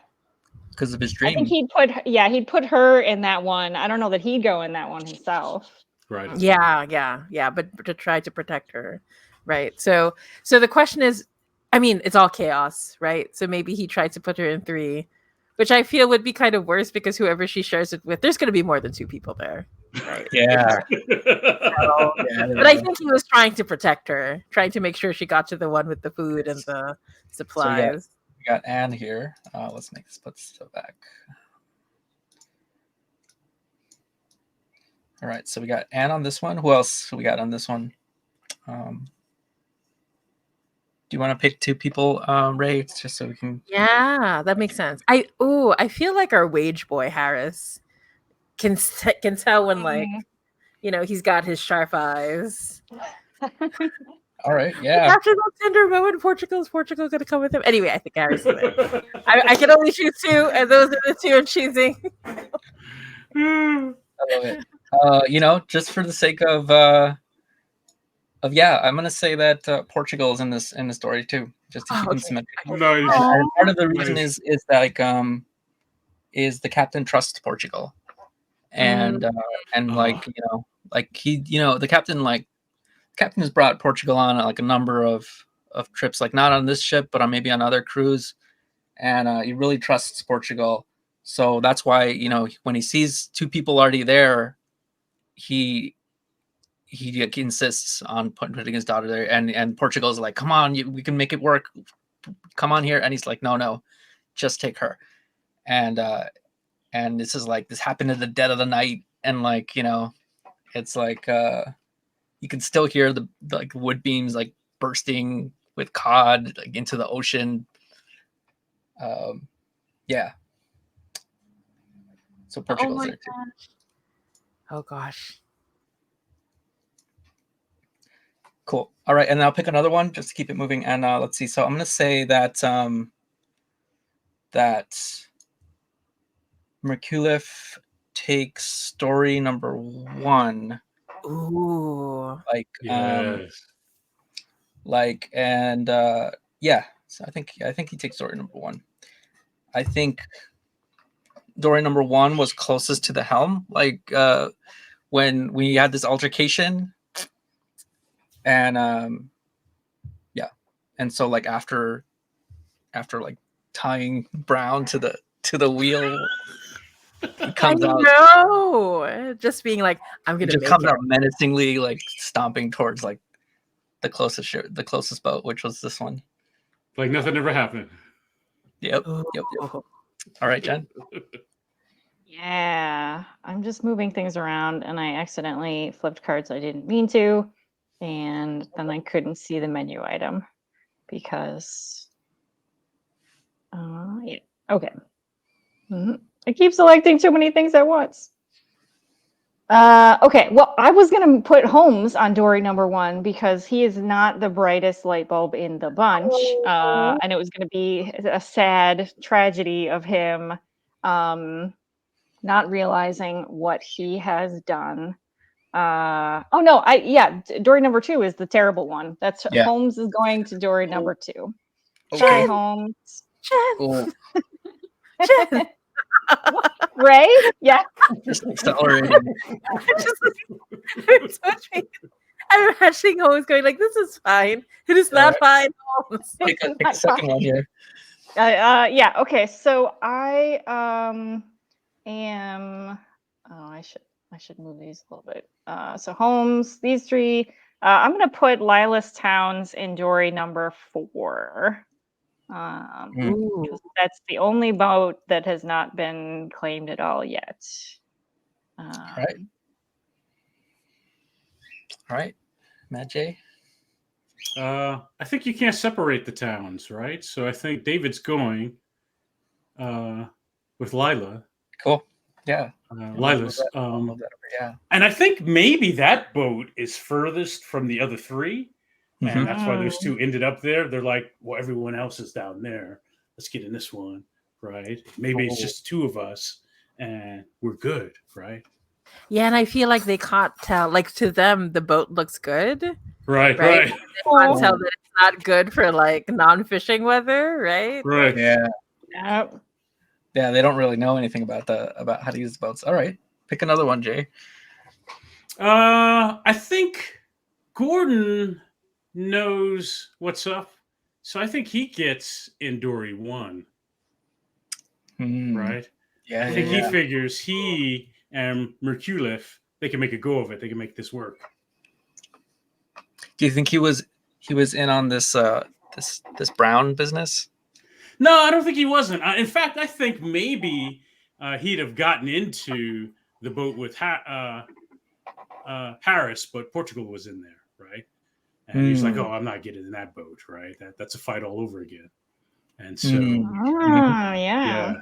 Because of his I dream. think he'd put her in that one. I don't know that he'd go in that one himself. Right. yeah, but to try to protect her, right? So the question is, I mean, it's all chaos, right? So maybe he tried to put her in 3, which I feel would be kind of worse because whoever she shares it with, there's going to be more than 2 people there, right? Yeah. But I think he was trying to protect her, trying to make sure she got to the one with the food and the supplies. We got Anne here. Let's put this back. All right, so we got Anne on this one. Who else we got on this one? Do you want to pick 2 people, Ray, just so we can? Yeah, that makes sense. I feel like our wage boy Harris can tell when, like, he's got his sharp eyes. All right. Yeah. After that tender moment, Portugal's Portugal going to come with him. Anyway, I think Harry's there. I can only choose two, and those are the two I'm choosing. I love it. Just for the sake of I'm gonna say that Portugal is in the story too, just to keep them symmetric. Nice. And part of the reason Nice. is like is the captain trusts Portugal, and like he the captain has brought Portugal on like a number of trips, like not on this ship, but on maybe on other crews, and he really trusts Portugal. So that's why when he sees two people already there, he insists on putting his daughter there, and Portugal's like, come on, we can make it work. Come on here, and he's like, no, just take her. And this is like this happened in the dead of the night, and like it's like you can still hear the like wood beams like bursting with cod like into the ocean. Yeah. So Portugal's there too. Oh gosh. Cool. All right, and I'll pick another one just to keep it moving. And let's see. So I'm gonna say that that Merculif takes story number 1. Ooh. Like Yes. So I think he takes story number 1. I think story number 1 was closest to the helm. Like when we had this altercation. And and so like after like tying Brown to the wheel, he comes out. No, just being like, I'm gonna. Just comes out menacingly, like stomping towards like the closest boat, which was this one. Like nothing ever happened. Yep. All right, Jen. Yeah, I'm just moving things around, and I accidentally flipped cards I didn't mean to. And then I couldn't see the menu item because, yeah, okay. I keep selecting too many things at once. Okay, well, I was going to put Holmes on Dory number 1 because he is not the brightest light bulb in the bunch. And it was going to be a sad tragedy of him not realizing what he has done. Dory number 2 is the terrible one. That's Holmes is going to Dory number 2. Okay. Hi, Holmes. Cool. Ray? Yeah. Just accelerating. I'm imagining Holmes going like, "This is fine. It is not fine." Holmes. Pick a second one here. Yeah. Okay. So I am. Oh, I should move these a little bit. So Holmes, these 3. I'm going to put Lilas Towns in Dory number 4. That's the only boat that has not been claimed at all yet. All right. Matt J. I think you can't separate the towns, right? So I think David's going with Lila. Cool. Yeah. Lilas. Yeah. And I think maybe that boat is furthest from the other 3. And that's why those 2 ended up there. They're like, well, everyone else is down there. Let's get in this one, right? Maybe it's just 2 of us and we're good, right? Yeah, and I feel like they can't tell. Like to them, the boat looks good. Right. They can't tell that it's not good for like non-fishing weather, right? Right. Yeah. Yep. Yeah, they don't really know anything about how to use the boats. All right. Pick another one, Jay. I think Gordon knows what's up. So I think he gets in Dory 1. Right? Yeah. I think he figures he and Merculif, they can make a go of it. They can make this work. Do you think he was in on this this Brown business? No, I don't think he wasn't. In fact, I think maybe he'd have gotten into the boat with Harris, but Portugal was in there, right? And he's like, "Oh, I'm not getting in that boat, right? That's a fight all over again." And so, yeah.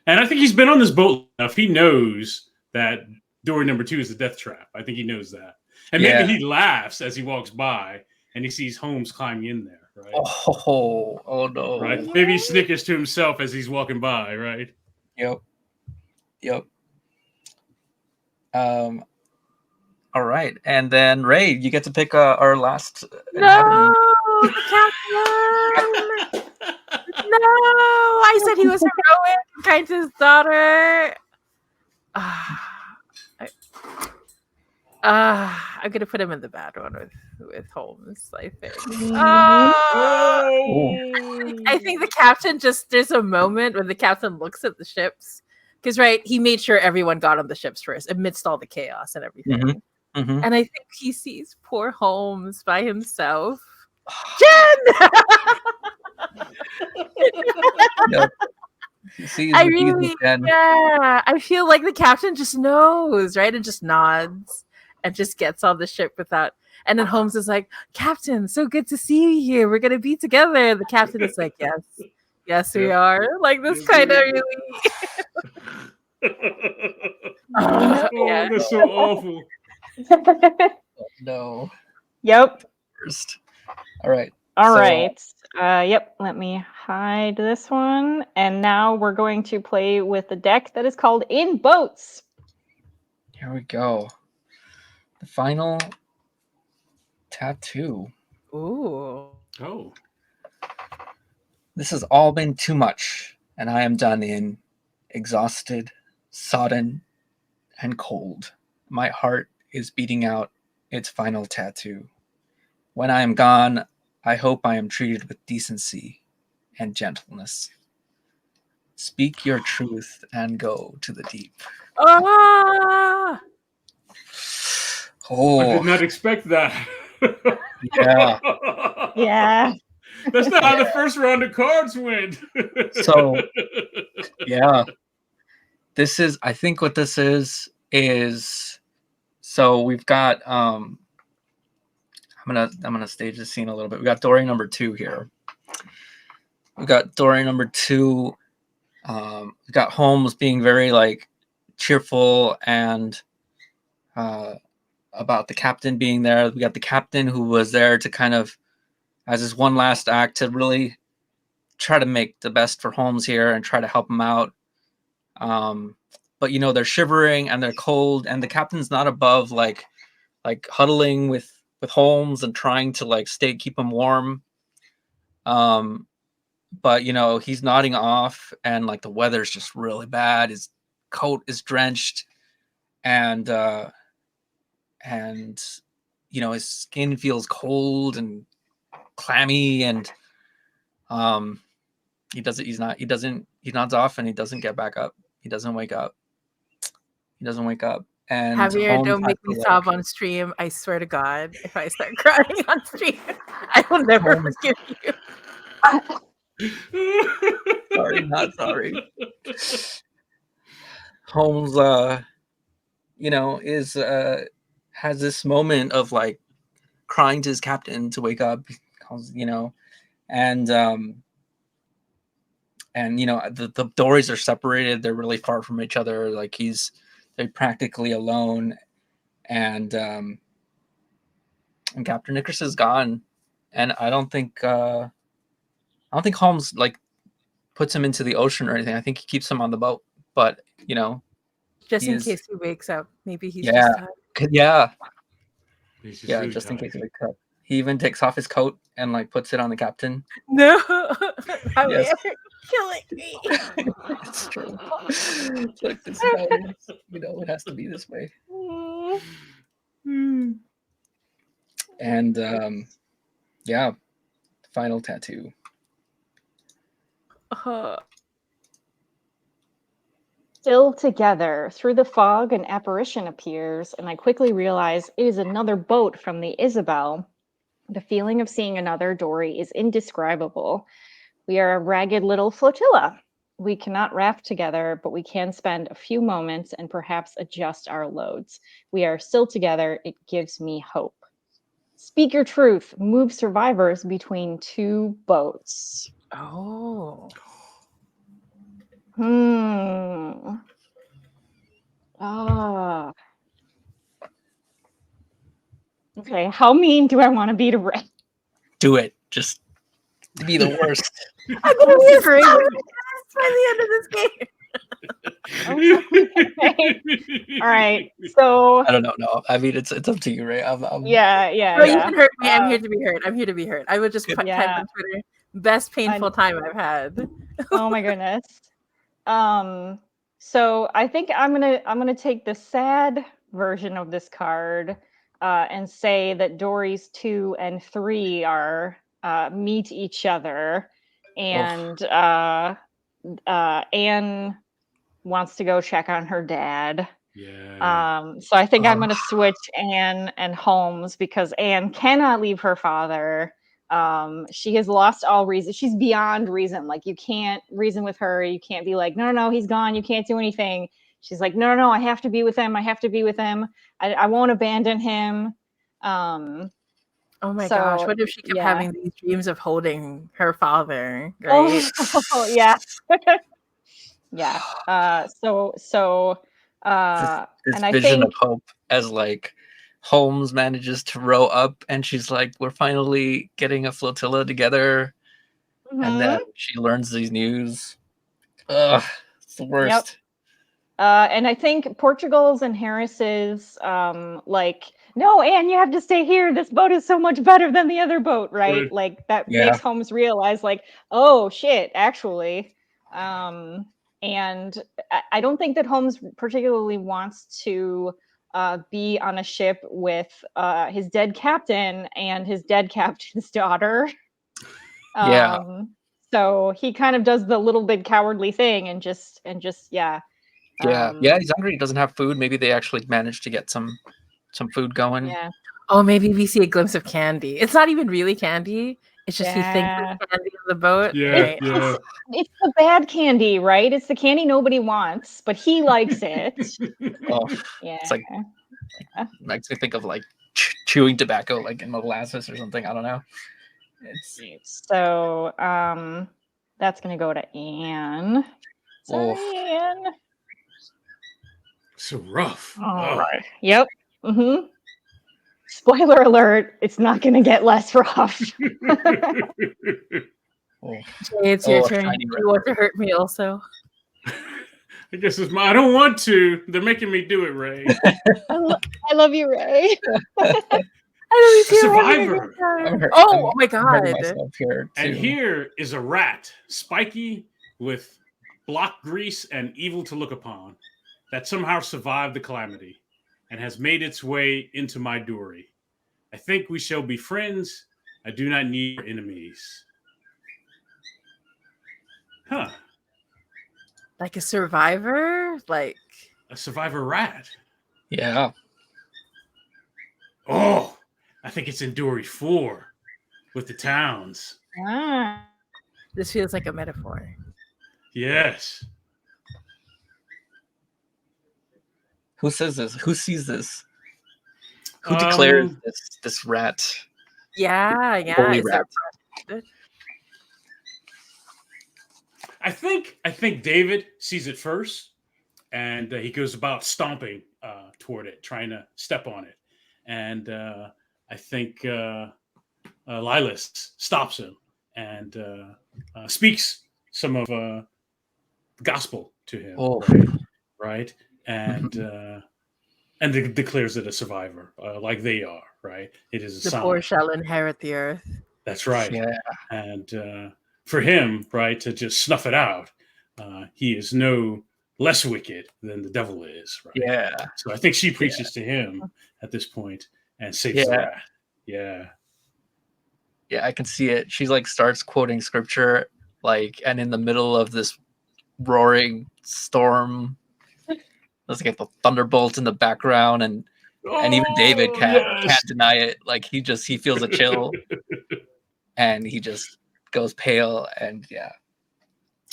And I think he's been on this boat enough. He knows that Dory number 2 is a death trap. I think he knows that. And maybe he laughs as he walks by and he sees Holmes climbing in there, right? Oh no. Right? Maybe he snickers to himself as he's walking by, right? Yep. All right, and then Ray, you get to pick our last inhabitant. No, the captain. No, I said he was heroic and kind to his daughter. I'm gonna put him in the bad one with Holmes. I think. I think the captain there's a moment when the captain looks at the ships because he made sure everyone got on the ships first amidst all the chaos and everything. Mm-hmm. And I think he sees poor Holmes by himself. Jen! Yep. I feel like the captain just knows, right? And just nods and just gets on the ship without. And then Holmes is like, "Captain, so good to see you here. We're gonna be together." The captain is like, "Yes, we are." Like this kind of really. Oh, that's so awful. No. Yep. First. All right. All right. Yep. Let me hide this one. And now we're going to play with the deck that is called In Boats. Here we go. The final tattoo. Ooh. Oh. This has all been too much, and I am done in, exhausted, sodden, and cold. My heart is beating out its final tattoo. When I am gone, I hope I am treated with decency and gentleness. Speak your truth and go to the deep. Ah! Oh, I did not expect that. Yeah. Yeah. That's not how the first round of cards went. So, yeah. I think what this is so we've got I'm gonna stage the scene a little bit. We got Dory number 2 here. We got Dory number 2. We got Holmes being very like cheerful and about the captain being there. We got the captain who was there to kind of as his one last act to really try to make the best for Holmes here and try to help him out. But they're shivering and they're cold, and the captain's not above like huddling with Holmes and trying to like keep him warm. But he's nodding off, and like the weather's just really bad. His coat is drenched, and his skin feels cold and clammy, and he nods off and he doesn't get back up. He doesn't wake up. And Javier, Holmes don't has make me to, sob on stream. I swear to God, if I start crying on stream, I will never Holmes- forgive you. sorry, not sorry. Holmes, is has this moment of like crying to his captain to wake up, and the dories are separated. They're really far from each other. Like they're practically alone, and Captain Nickerson is gone, and I don't think Holmes like puts him into the ocean or anything. I think he keeps him on the boat, but just in case he wakes up, maybe he's yeah, just tired. yeah, He's yeah, really just in case he tired. wakes up. He even takes off his coat and like puts it on the captain. No, Yes. Javier, killing me. It's true. Look, this is how it is. It has to be this way. And yeah, final tattoo. Still together. Through the fog, an apparition appears, and I quickly realize it is another boat from the Isabel. The feeling of seeing another Dory is indescribable. We are a ragged little flotilla. We cannot raft together, but we can spend a few moments and perhaps adjust our loads. We are still together. It gives me hope. Speak your truth. Move survivors between two boats. Oh. Okay, how mean do I want to be to Ray? do it just to be the worst. I'm gonna be a Great. by the end of this game. Okay. All right. So I don't know. No, I mean it's up to you, right? yeah. No, you can hurt me. I'm here Uh, to be hurt. I'm here to be hurt. I would just Good. type Yeah. on Twitter, best painful time I've had. Oh my goodness. So I think I'm gonna take the sad version of this card and say that Dory's 2 and 3 are meet each other, and Anne wants to go check on her dad. Yeah. So I think I'm going to switch Anne and Holmes because Anne cannot leave her father. She has lost all reason. She's beyond reason. Like you can't reason with her. You can't be like, no, he's gone. You can't do anything. She's like, no, I have to be with him. I have to be with him. I won't abandon him. Oh my So, gosh! What if she kept yeah. having these dreams of holding her father? Right? Oh yeah. Yeah. This And I vision think of hope as like Holmes manages to row up and she's like, we're finally getting a flotilla together. And then she learns these news. Ugh, it's the worst. And I think Portugal's and Harris's like, no, Anne, you have to stay here. This boat is so much better than the other boat, right? Right. Like that Yeah. makes Holmes realize, like, oh shit, actually. And I don't think that Holmes particularly wants to be on a ship with his dead captain and his dead captain's daughter. Yeah. So he kind of does the little bit cowardly thing and just yeah. Yeah, he's hungry. He doesn't have food. Maybe they actually managed to get some food going. Yeah. Oh, maybe we see a glimpse of candy. It's not even really candy. It's just he thinks Yeah. it's candy on the boat. Yeah, Right? yeah. It's the bad candy, right? It's the candy nobody wants, but he likes it. Oh, Yeah. it's like makes me think of like chewing tobacco, like in molasses or something. I don't know. It's So that's gonna go to Anne. Sorry, Anne. So rough. All right. Yep. Mm-hmm. Spoiler alert, it's not gonna get less rough. Jay, it's your Oh, turn. shiny You want to hurt me also? I guess it's my. I don't want to. They're making me do it, Ray. I love you, Ray. I don't even Survivor. Oh my god! Here And here is a rat, spiky with block grease and evil to look upon, that somehow survived the calamity and has made its way into my dory. I think we shall be friends. I do not need enemies. Huh. Like a survivor? Like A survivor rat. Yeah. Oh, I think it's in Dory 4 with the towns. Ah. this feels like a metaphor. Yes. Who says this? Who sees this? Who declares this rat? Yeah. Holy is rat. I think David sees it first, and he goes about stomping toward it, trying to step on it. And I think Lilas stops him and speaks some of the gospel to him. Oh. Right? And declares it a survivor, like they are. Right? It is a The sign. poor shall inherit the earth. That's right. Yeah. And for him, right, to just snuff it out, he is no less wicked than the devil is. Right? Yeah. So I think she preaches to him at this point and saves the rat. Yeah. Yeah, I can see it. She like starts quoting scripture, like, and in the middle of this roaring storm, there's like the thunderbolt in the background, and even David can't deny it. Like he feels a chill, and he just goes pale, and yeah.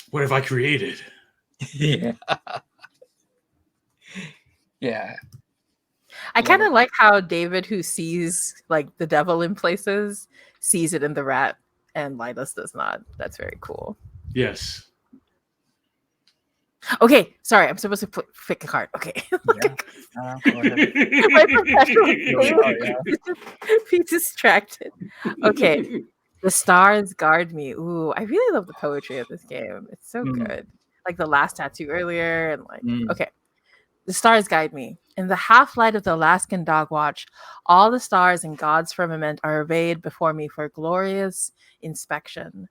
What have I created? Yeah. Yeah. I kind of like how David, who sees like the devil in places, sees it in the rat, and Lilas does not. That's very cool. Yes. Okay, sorry, I'm supposed to pick a card. Okay. Yeah. Go ahead. My professional be distracted. Okay. The stars guard me. Ooh, I really love the poetry of this game. It's so Mm. good. Like the last tattoo earlier, and like, Mm. okay. The stars guide me. In the half light of the Alaskan dog watch, all the stars in God's firmament are arrayed before me for glorious inspection.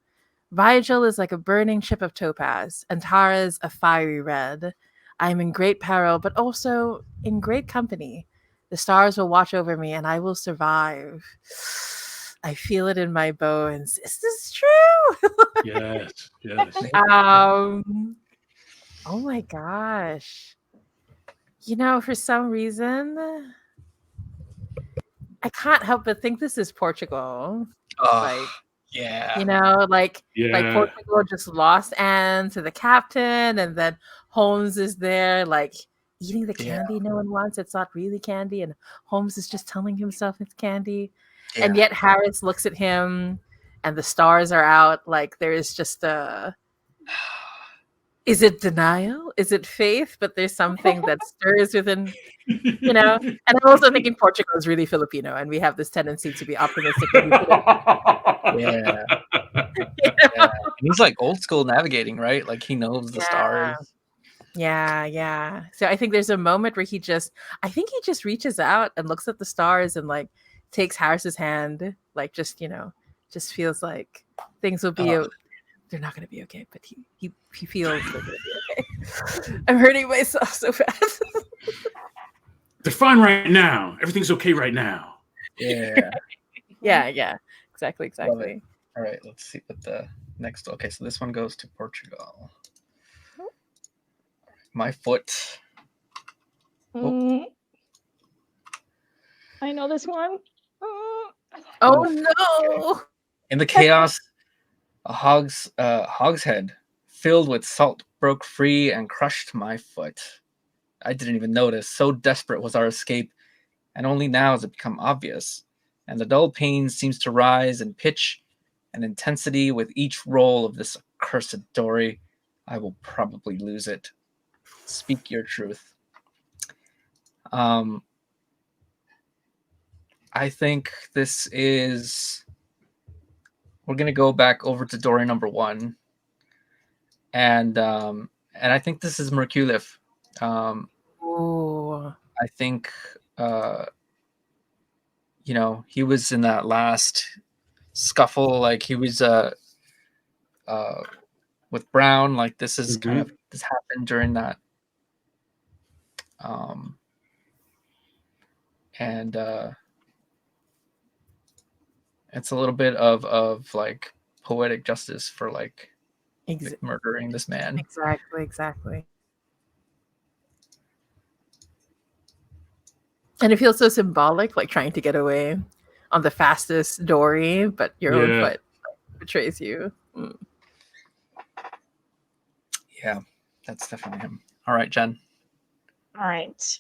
Vigil is like a burning chip of topaz, and Tara's a fiery red. I am in great peril, but also in great company. The stars will watch over me, and I will survive. I feel it in my bones. Is this true? Yes, yes. Oh my gosh. For some reason, I can't help but think this is Portugal. Oh, Like, yeah. like Yeah. Portugal just lost Anne to the captain, and then Holmes is there, like eating the Yeah. candy no one wants. It's not really candy, and Holmes is just telling himself it's candy. Yeah. And yet Harris looks at him, and the stars are out. Like there is just a. Is it denial? Is it faith? But there's something that stirs within. And I'm also thinking Portugal is really Filipino, and we have this tendency to be optimistic. Yeah. Yeah. He's like old school navigating, right? Like he knows the stars. Yeah. So I think there's a moment where he just reaches out and looks at the stars and like takes Harris's hand, like just feels like things will be. They're not going to be okay, but he feels they're going to be okay. I'm hurting myself so bad. They're fine right now. Everything's okay right now. Yeah. Yeah. Exactly. All right, let's see what the next. Okay, so this one goes to Portugal. My foot. I know this one. Oh no! In the chaos, a hogshead filled with salt broke free and crushed my foot. I didn't even notice. So desperate was our escape, and only now has it become obvious. And the dull pain seems to rise in pitch and intensity with each roll of this accursed dory. I will probably lose it. Speak your truth. I think this is. We're gonna go back over to dory number 1, and I think this is Merculif. Ooh. I think he was in that last scuffle, like he was with Brown, like this is kind of this happened during that, and it's a little bit of like poetic justice for like murdering this man. Exactly. And it feels so symbolic, like trying to get away on the fastest dory, but your own foot betrays you. Yeah, that's definitely him. All right, Jen. All right.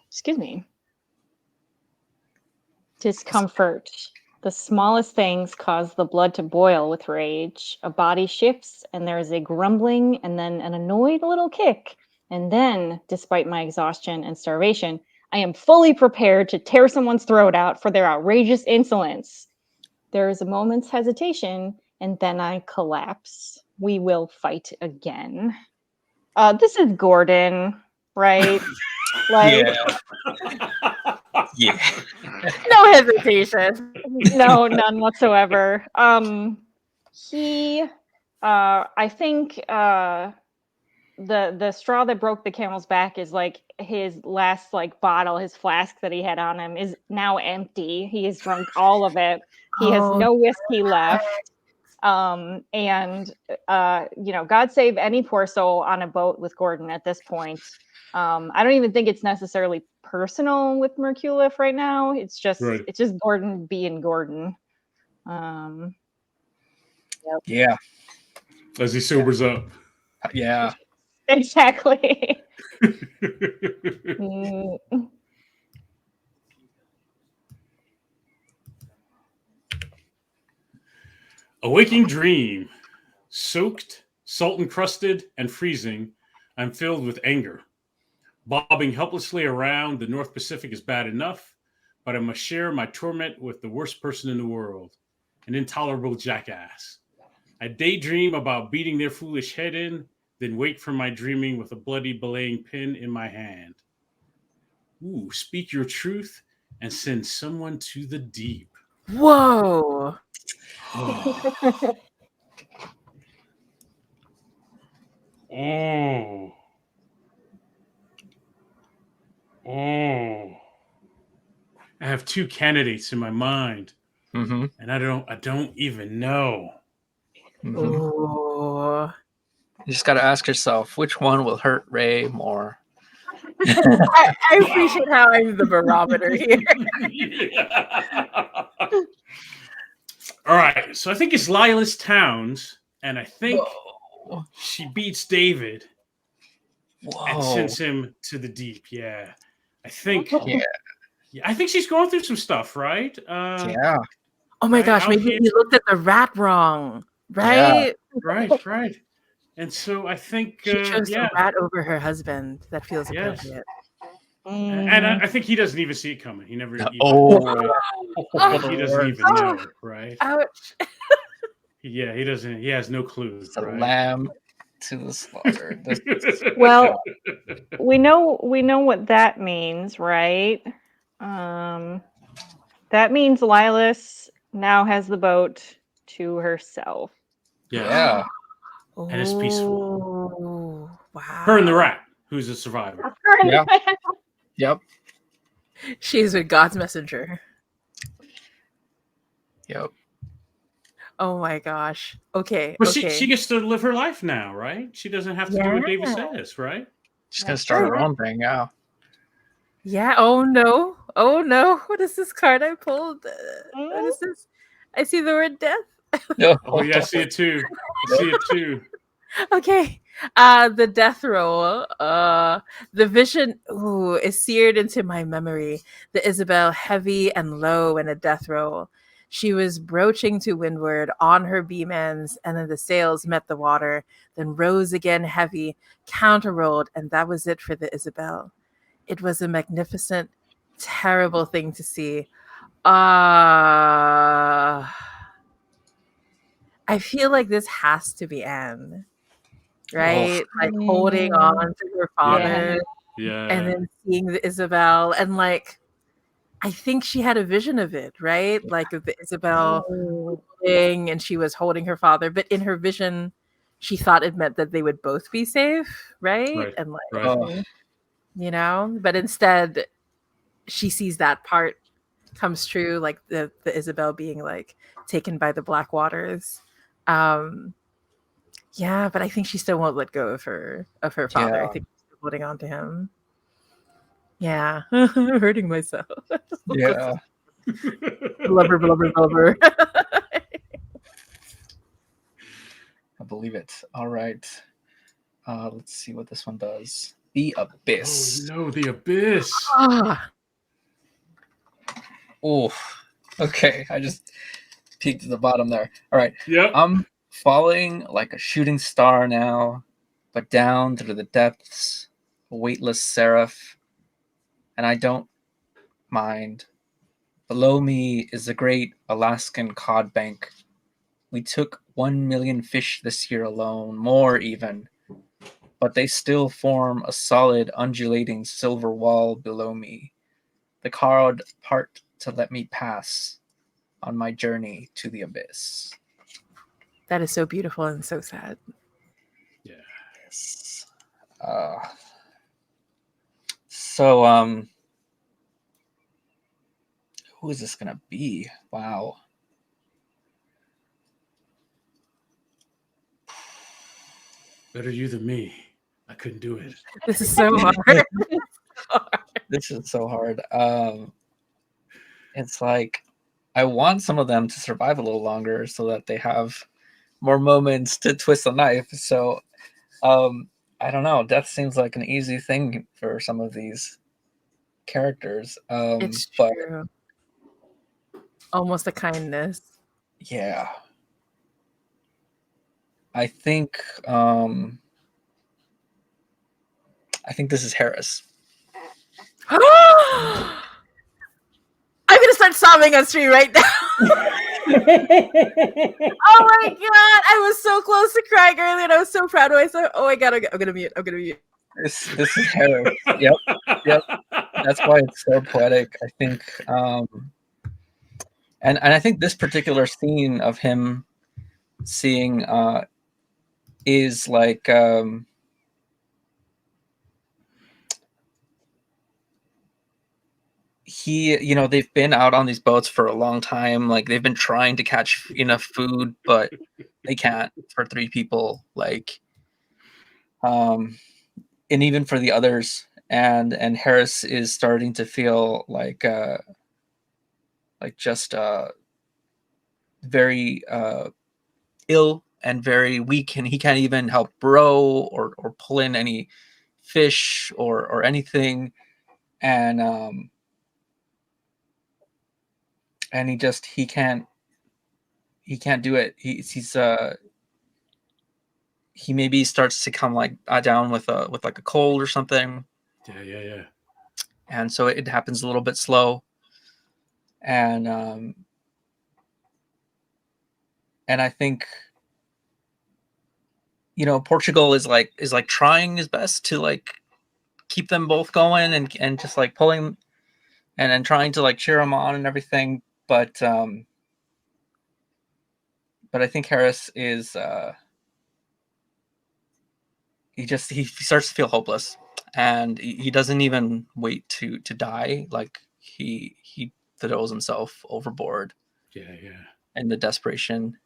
Excuse me. Discomfort. The smallest things cause the blood to boil with rage. A body shifts, and there is a grumbling, and then an annoyed little kick. And then, despite my exhaustion and starvation, I am fully prepared to tear someone's throat out for their outrageous insolence. There is a moment's hesitation, and then I collapse. We will fight again. This is Gordon, right? Like, yeah. No hesitation. No, none whatsoever. I think the straw that broke the camel's back is like his last like bottle, his flask that he had on him is now empty. He has drunk all of it. He has no whiskey left. God save any poor soul on a boat with Gordon at this point. I don't even think it's necessarily personal with Merculif right now. It's just Gordon being Gordon. Yeah. As he sobers up. Yeah. Exactly. A waking dream. Soaked, salt encrusted, and freezing, I'm filled with anger. Bobbing helplessly around the North Pacific is bad enough, but I must share my torment with the worst person in the world. an intolerable jackass. I daydream about beating their foolish head in, then wake from my dreaming with a bloody belaying pin in my hand. Ooh, speak your truth and send someone to the deep. Whoa. Oh. Oh. I have two candidates in my mind, Mm-hmm. and I don't even know. Mm-hmm. Ooh. You just got to ask yourself, which one will hurt Ray more? I appreciate how I'm the barometer here. All right, so I think it's Lilas Towns, and I think Whoa. she beats David and Whoa. sends him to the deep. Yeah, I think. Yeah. Yeah, I think she's going through some stuff, right? Yeah. Oh my Right, gosh, out maybe here. we looked at the rat wrong, Yeah. right? Right. And so I think, She chose yeah, the rat over her husband. That feels yes. appropriate. And I think he doesn't even see it coming. He never even. Oh. Right? He doesn't Worst. even know, right? Ouch. Yeah, he doesn't. He has no clue, It's a right? lamb to the slaughter. Well, we know what that means, right? That means Lilas now has the boat to herself. yeah, Yeah. and it's peaceful. Oh, wow. Her and the rat, who's a survivor. Yeah. Yep. She's with God's messenger. Yep. Oh my gosh. Okay. But okay. she gets to live her life now, right? She doesn't have to do what David says, right? She's gonna start her own thing. Yeah. Yeah. Oh no. Oh no. What is this card I pulled? What is this? I see the word death. Oh yeah, I see it too. I see it too. Okay. The death roll. The vision is seared into my memory. The Isabel heavy and low in a death roll. She was broaching to windward on her beam ends, and then the sails met the water, then rose again heavy, counter-rolled, and that was it for the Isabel. It was a magnificent, terrible thing to see. I feel like this has to be Anne, right? Like holding on to her father Yeah. and then seeing the Isabel, and like I think she had a vision of it, right? Like of the Isabel thing, and she was holding her father, but in her vision, she thought it meant that they would both be safe, right? Right. And like, Right. you know, but instead, she sees that part comes true, like the Isabel being like taken by the black waters. Yeah, but I think she still won't let go of her father. Yeah. I think she's still holding on to him. Yeah, hurting myself. Yeah. Blubber, blubber, blubber. I believe it. All right. Let's see what this one does. The Abyss. Oh no, the abyss. Ah, Oh. Okay. I just peeked at the bottom there. All right. Yep. I'm falling like a shooting star now, but down through the depths, a weightless seraph, and I don't mind. Below me is the great Alaskan cod bank. We took 1 million fish this year alone, more even, but they still form a solid undulating silver wall below me. The cod part to let me pass on my journey to the abyss. that is so beautiful and so sad. Yeah. Yes. So, who is this gonna be? Wow. Better you than me. I couldn't do it. This is so hard. This is so hard. It's like I want some of them to survive a little longer so that they have more moments to twist the knife. So, I don't know. Death seems like an easy thing for some of these characters. It's But true. Almost a kindness. yeah, I think this is Harris. I'm gonna start sobbing on stream right now. Oh my god! I was so close to crying earlier, and I was so proud of myself. Oh my god! I'm gonna mute. I'm gonna mute. This is Harris. Yep. That's why it's so poetic. I think, and I think this particular scene of him seeing is like they've been out on these boats for a long time. Like they've been trying to catch enough food, but they can't for 3 people. Like, and even for the others. And Harris is starting to feel like just very ill and very weak, and he can't even help row or pull in any fish or anything. And he can't do it. He maybe starts to come like down with like a cold or something. Yeah. And so it happens a little bit slow. And I think Portugal is like trying his best to like keep them both going and just like pulling and trying to like cheer them on and everything. But I think Harris is he starts to feel hopeless, and he doesn't even wait to die. Like he throws himself overboard. Yeah. In the desperation.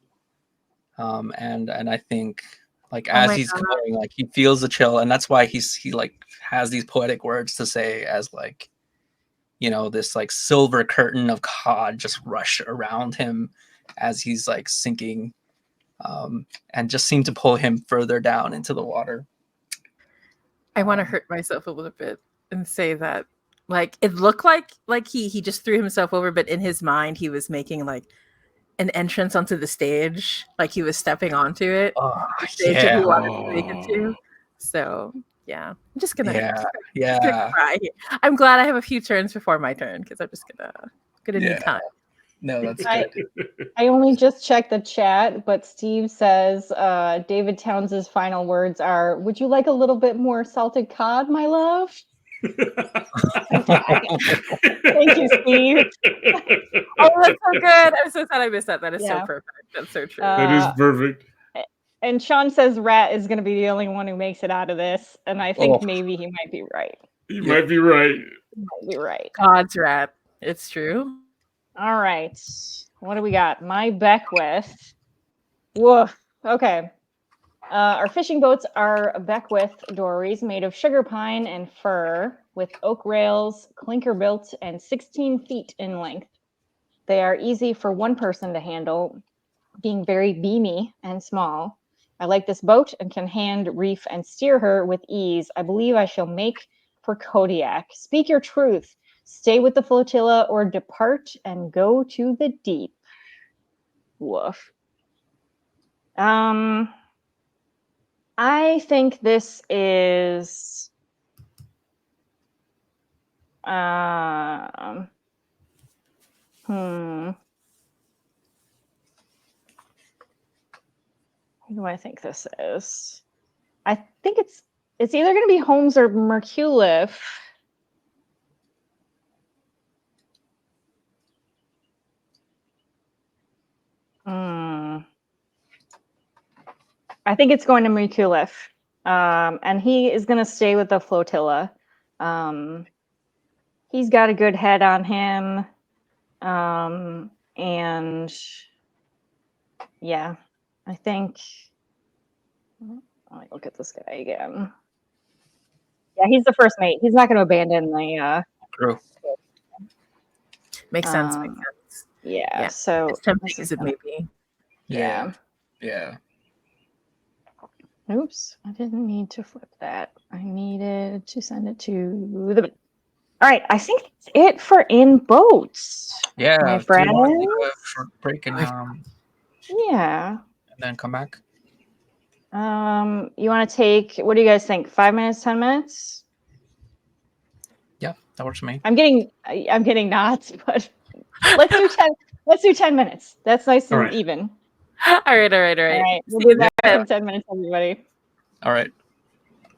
And I think like as he's going, like he feels the chill, and that's why he like has these poetic words to say as like, this like silver curtain of cod just rush around him as he's like sinking, and just seem to pull him further down into the water. I want to hurt myself a little bit and say that like it looked like he just threw himself over, but in his mind he was making like an entrance onto the stage, like he was stepping onto it, the stage that he wanted to make it to. So yeah, I'm just gonna cry. I'm glad I have a few turns before my turn because I'm just gonna need time. No, that's good. I only just checked the chat, but Steve says David Towns's final words are, "Would you like a little bit more salted cod, my love?" Thank you, Steve. Oh, that's so good. I'm so sad I missed that. That is so perfect. That's so true. That is perfect. And Sean says Rat is going to be the only one who makes it out of this, and I think maybe he might be right. He might be right. He might be right. God's Rat. It's true. All right. What do we got? My Beckwith. Woof. Okay. Our fishing boats are Beckwith dories made of sugar pine and fir with oak rails, clinker built, and 16 feet in length. They are easy for one person to handle, being very beamy and small. I like this boat and can hand, reef, and steer her with ease. I believe I shall make for Kodiak. Speak your truth. Stay with the flotilla or depart and go to the deep. Woof. I think this is who do I think this is? I think it's either going to be Holmes or Merculif. I think it's going to Merculif. And he is going to stay with the flotilla. He's got a good head on him. And yeah, I think, let me look at this guy again. Yeah, he's the first mate. He's not going to abandon the crew. Makes sense. Yeah, so it's tempting as it may be. Yeah. Oops, I didn't need to flip that. I needed to send it to the. All right, I think that's it for in boats. Yeah, my friend. Do you want to take a short break and yeah, and then come back? You want to take? What do you guys think? 5 minutes, 10 minutes? Yeah, that works for me. I'm getting nods, but let's do 10. Let's do 10 minutes. That's nice and All right. even. All right. All right. We'll See be you back then. in 10 minutes, everybody. All right.